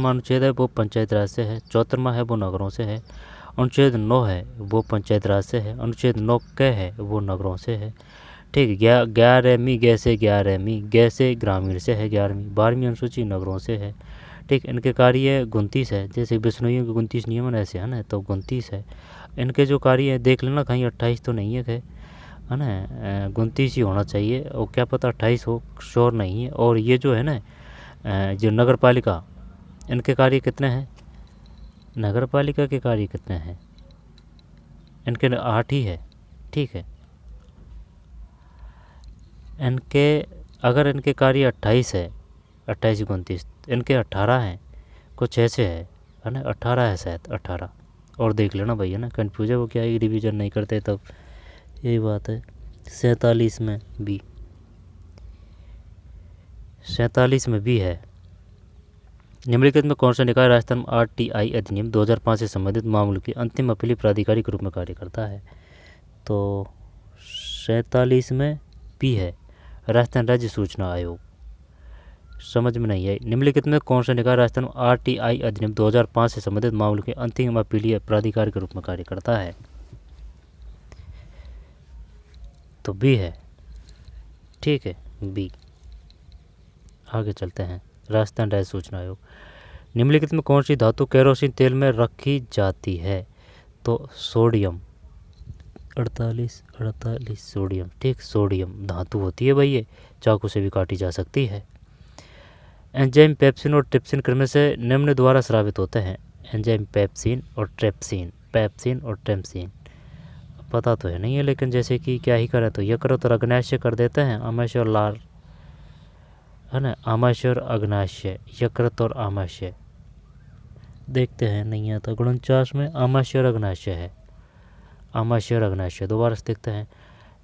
अनुच्छेद है वो पंचायत राज से है। 74वां है वो नगरों से है। अनुच्छेद 9 है वो पंचायत राज से है। अनुच्छेद 9 क है वो नगरों से है। ठीक, 11वीं गैसे ग्रामीण से है। 12वीं अनुसूची नगरों से है। ठीक, इनके कार्य 29 है, जैसे बिश्नोइयों के 29 नियमन ऐसे है ना, तो 29 है इनके जो कार्य है। देख लेना कहीं 28 तो नहीं है ना, 29 ही होना चाहिए, और क्या पता 28 हो, श्योर नहीं है। और ये जो है ना जो नगर पालिका, इनके कार्य कितने हैं? नगर पालिका के कार्य कितने हैं? इनके 8 ही है। ठीक है, इनके अगर इनके कार्य 28 है, 28 29, इनके 18 हैं, कुछ ऐसे है ना, 18 है शायद, 18। और देख लेना भैया ना, कन्फ्यूज है वो, क्या रिवीजन नहीं करते तब, यही बात है। 47 में भी है। निम्नलिखित में कौन सा निकाय राजस्थान RTI अधिनियम 2005 से संबंधित मामलों की अंतिम अपीली प्राधिकारी के रूप में कार्य करता है? तो 47 में भी है, राजस्थान राज्य सूचना आयोग। समझ में नहीं आई। निम्नलिखित में कौन सा निकाय राजस्थान RTI अधिनियम 2005 से संबंधित मामलों के अंतिम अपीलीय प्राधिकारी के रूप में कार्य करता है? तो बी है। ठीक है, बी। आगे चलते हैं, राजस्थान राज्य सूचना आयोग। निम्नलिखित में कौन सी धातु केरोसिन तेल में रखी जाती है? तो सोडियम। 48 सोडियम। ठीक, सोडियम धातु होती है भाई, ये चाकू से भी काटी जा सकती है। एंजाइम पेप्सिन और ट्रिप्सिन क्रम से निम्न द्वारा स्रावित होते हैं। एंजाइम पेप्सिन और ट्रिप्सिन, पता तो है नहीं है, लेकिन जैसे कि क्या ही करें, तो यकृत और अग्नाशय कर देते हैं, आमाशय और लार है ना, आमाशय और अग्नाशय, यकृत और आमाशय। देखते हैं, नहीं आता 49 में आमाशय और अग्नाशय है, आमाशय और अग्नाशय दोबारा से देखते हैं।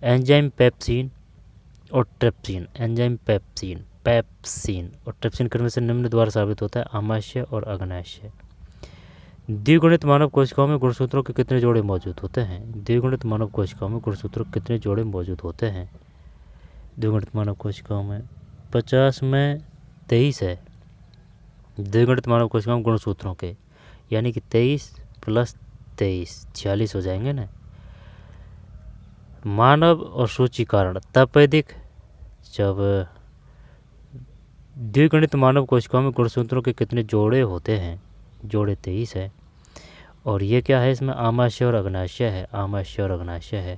एंजाइम पेप्सिन और ट्रिप्सिन, एंजाइम पेप्सिन और ट्रिप्सिन क्रम से निम्न द्वारा साबित होता है, आमाशय और अग्नाशय। द्विगुणित मानव कोशिकाओं में गुणसूत्रों के कितने जोड़े मौजूद होते हैं? द्विगुणित मानव कोशिकाओं में गुणसूत्रों के कितने जोड़े मौजूद होते हैं? द्विगुणित मानव कोशिकाओं में 50 में 23 है। द्विगुणित मानव कोशिकाओं में गुणसूत्रों के, यानी कि 23 + 23 46 हो जाएंगे ना। मानव और सूचीकरण तपेदिक, जब द्विगुणित मानव कोशिकाओं में गुणसूत्रों के कितने जोड़े होते हैं? जोड़े 23 है। और ये क्या है, इसमें आमाशय और अग्नाशय है, आमाशय और अग्नाशय है।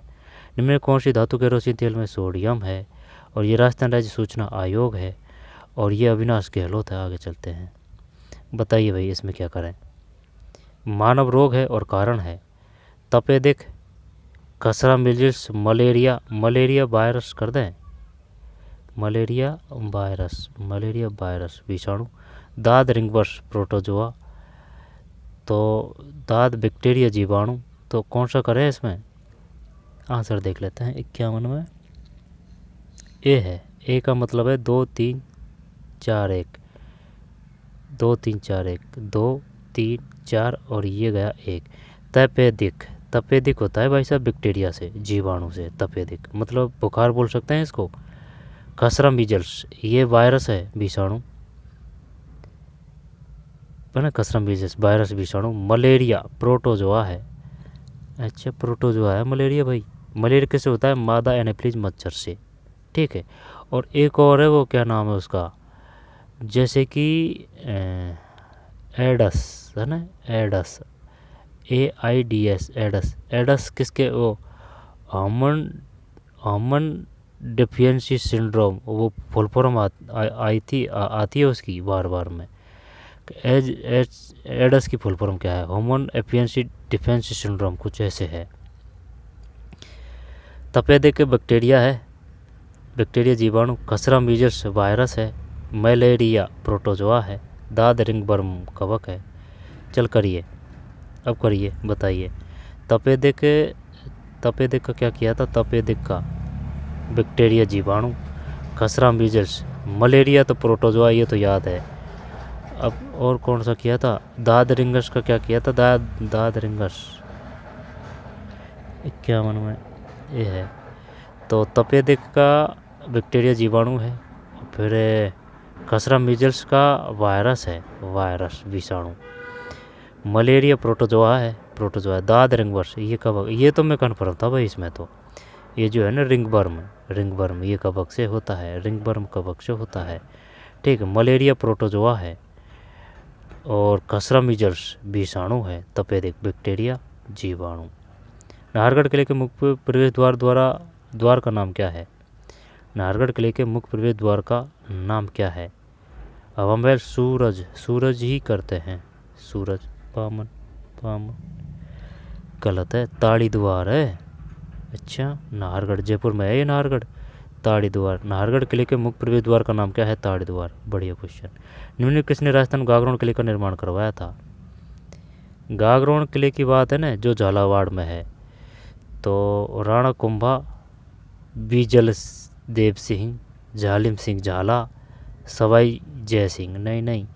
निम्न में कौन सी धातु केरोसिन तेल में? सोडियम है। और ये राजस्थान राज्य सूचना आयोग है, और ये अविनाश गहलोत है। आगे चलते हैं, बताइए भाई इसमें क्या करें। मानव रोग है और कारण है, तपेदिक, खसरा, मिजल्स, मलेरिया वायरस कर दें, मलेरिया वायरस विषाणु, दाद रिंगवर्स प्रोटोजोआ, तो दाद बैक्टीरिया जीवाणु। तो कौन सा करें इसमें? आंसर देख लेते हैं। 51 में ए है। ए का मतलब है 2 3 4 1, 2 3 4 1, 2 3 4 और ये गया 1। तपेदिक होता है भाई साहब बैक्टीरिया से, जीवाणु से। तपेदिक मतलब बुखार बोल सकते हैं इसको। खसरा मीजल्स, ये वायरस है, विषाणु है ना, खसरा मीजल्स वायरस विषाणु। मलेरिया प्रोटोजोआ है। अच्छा, प्रोटोजोआ है मलेरिया भाई। मलेरिया कैसे होता है? मादा एनाफिलीज मच्छर से। ठीक है, और एक और है, वो क्या नाम है उसका, जैसे कि एडस है ना, एडस, AIDS, एडस किसके? वो हार्मोन डिफिशिएंसी सिंड्रोम, वो फुल फॉर्म आती है उसकी बार में। एडस की फुल फॉर्म क्या है? हार्मोन डिफिशिएंसी सिंड्रोम, कुछ ऐसे है। तपेदिक बैक्टीरिया है, बैक्टीरिया जीवाणु। खसरा मीजल्स वायरस है। मलेरिया प्रोटोजोआ है। दाद रिंगवर्म कवक है। चल करिए, अब करिए, बताइए। तपेदिक का क्या किया था? तपेदिक का बैक्टीरिया जीवाणु, खसरा मीजल्स, मलेरिया तो प्रोटोजोआ, ये तो याद है। अब और कौन सा किया था? दाद रिंगस का क्या किया था? दाद रिंगस 51 में ये है। तो तपेदिक का बैक्टीरिया जीवाणु है, फिर खसरा मीजल्स का वायरस है, वायरस विषाणु, मलेरिया प्रोटोजोआ है, प्रोटोजोआ। दाद रिंगवर्म ये कवक, ये तो मैं कन्फर्म था भाई इसमें तो। ये जो है ना रिंगवर्म ये कवक से होता है, रिंगवर्म कवक से होता है, ठीक है। मलेरिया प्रोटोजोआ है और खसरा मीजल्स विषाणु है, तपेदिक बैक्टीरिया जीवाणु। नाहरगढ़ किले के मुख्य प्रवेश द्वार का नाम क्या है? नाहरगढ़ किले के मुख्य प्रवेश द्वार का नाम क्या है? अब हम सूरज ही करते हैं, सूरज, पामन गलत है, ताड़ी द्वार है। अच्छा, नाहरगढ़ जयपुर में है ये नाहरगढ़, ताड़ी द्वार। नाहरगढ़ किले के मुख्य प्रवेश द्वार का नाम क्या है? ताड़ी द्वार। बढ़िया क्वेश्चन। निम्न किसने राजस्थान गागरोन किले का निर्माण करवाया था? गागरोन किले की बात है ना, जो झालावाड़ में है, तो राणा कुंभा, बीजल देव सिंह, जालिम सिंह झाला, सवाई जय सिंह। नहीं,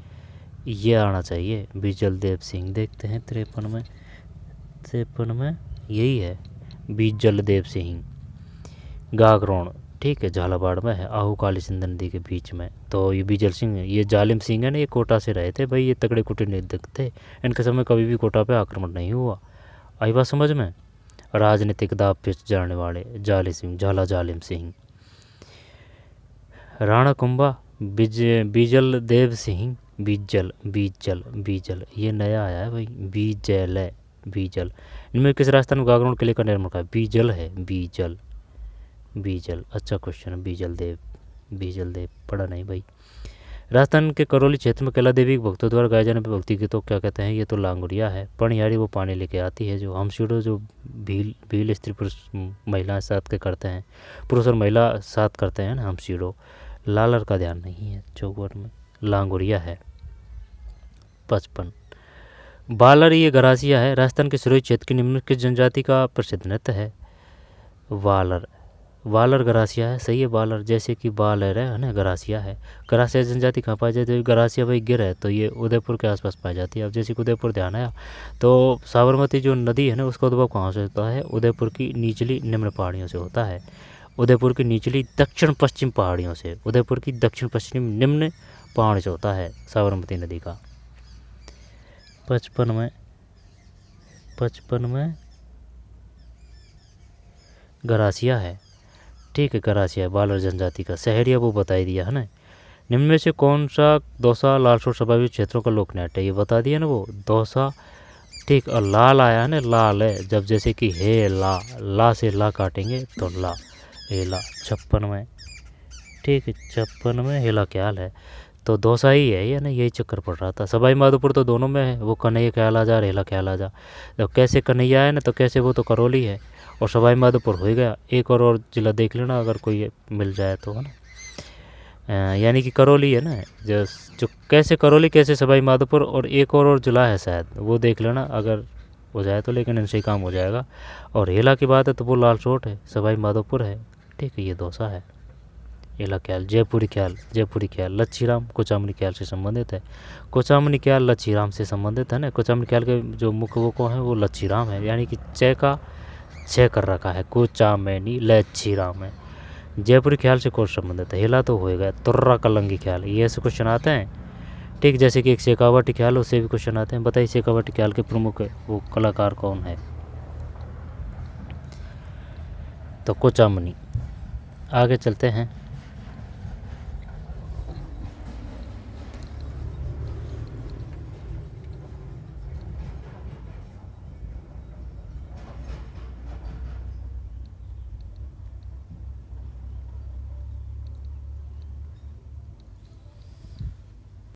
ये आना चाहिए बीजल देव सिंह। देखते हैं 53 में यही है, बीजल देव सिंह। गागरोन, ठीक है, झालावाड़ में है, आहू काली सिंध नदी के बीच में। तो ये बीजल सिंह, ये जालिम सिंह है ना, ये कोटा से रहे थे भाई, ये तगड़े कूटनीतिज्ञ थे। इनके समय कभी भी कोटा पे आक्रमण नहीं हुआ। आई बात समझ में? राजनीतिक दाव पे जाने वाले जालिम सिंह। राणा कुंभा, बीजल देव सिंह, बीजल ये नया आया है भाई, बीजल। इनमें किस राजस्थान में गागरोन किले का निर्माण का? बीजल है, बीजल। अच्छा क्वेश्चन है, बीजल देव पढ़ा नहीं भाई। राजस्थान के करौली क्षेत्र में कैला देवी के भक्तों द्वारा गाए जाने पर भक्ति गीतों क्या कहते हैं? ये तो लांगुड़िया है। पणियारी वो पानी लेके आती है, जो हमसीड़ो जो भील स्त्री पुरुष महिलाएं साथ के करते हैं, पुरुष और महिला साथ करते हैं ना हमसीड़ो। लालर का ध्यान नहीं है, 54 में लांगुड़िया है। 55 बालर ये गरासिया है। राजस्थान के सिरोही क्षेत्र की निम्नलिखित जनजाति का प्रसिद्ध नृत्य है? वालर गरासिया है, सही है वालर, जैसे कि बालर है ना, गरासिया है। गरासिया जनजाति कहाँ पाई जाती है? गरासिया भाई गिर है, तो ये उदयपुर के आसपास पाई जाती है। अब जैसे कि उदयपुर ध्यान आया, तो साबरमती जो नदी है ना, उसका उद्भव कहाँ से होता है? उदयपुर की निचली निम्न पहाड़ियों से होता है, उदयपुर की निचली दक्षिण पश्चिम पहाड़ियों से, उदयपुर की दक्षिण पश्चिम निम्न पहाड़ से होता है साबरमती नदी का। 55 में गरासिया है, ठीक है, गरासिया बालर जनजाति का। शहरिया वो बताई दिया है ना। निम्न में से कौन सा दौसा लालसोट स्वाभाविक क्षेत्रों का लोक नाट्य है? ये बता दिया ना वो दौसा, ठीक। और लाल आया है ना, लाल है, जब जैसे कि हे ला से ला काटेंगे तो ला, हेला। 56 में, ठीक है, 56 में हेला ख्याल है, तो दौसा ही है ये ना, यही चक्कर पड़ रहा था। सवाई माधोपुर तो दोनों में है, वो कन्हैया ख्याल आ जा, हेला ख्याल आ जा। तो कैसे कन्हैया है ना, तो कैसे वो तो करौली है, और सवाई माधोपुर हो गया। एक और जिला देख लेना अगर कोई मिल जाए तो, है ना, यानी कि करौली है ना, जो कैसे करौली कैसे सवाई माधोपुर, और एक और जिला है शायद, वो देख लेना अगर हो जाए तो, लेकिन इनसे ही काम हो जाएगा। और हेला की बात है तो वो लालसोट है, सवाई माधोपुर है, ठीक है, ये दौसा है। हेला ख्याल जयपुरी ख्याल लच्छीराम कोचामनी ख्याल से संबंधित है। कोचामनी ख्याल लच्छीराम से संबंधित है ना। कोचामनी ख्याल के जो मुख्य वो को हैं वो लच्छीराम है, यानी कि च का 6 कर रखा है, कोचामनी लच्छीराम है। जयपुरी ख्याल से कौन संबंधित है? हेला तो होएगा। तुर्रा कलंगी ख्याल, ये ऐसे क्वेश्चन आते हैं, ठीक। जैसे कि एक शेखावटी ख्याल, उससे भी क्वेश्चन आते हैं। बताइए शेखावटी ख्याल के प्रमुख वो कलाकार कौन है? तो कोचामनी। आगे चलते हैं।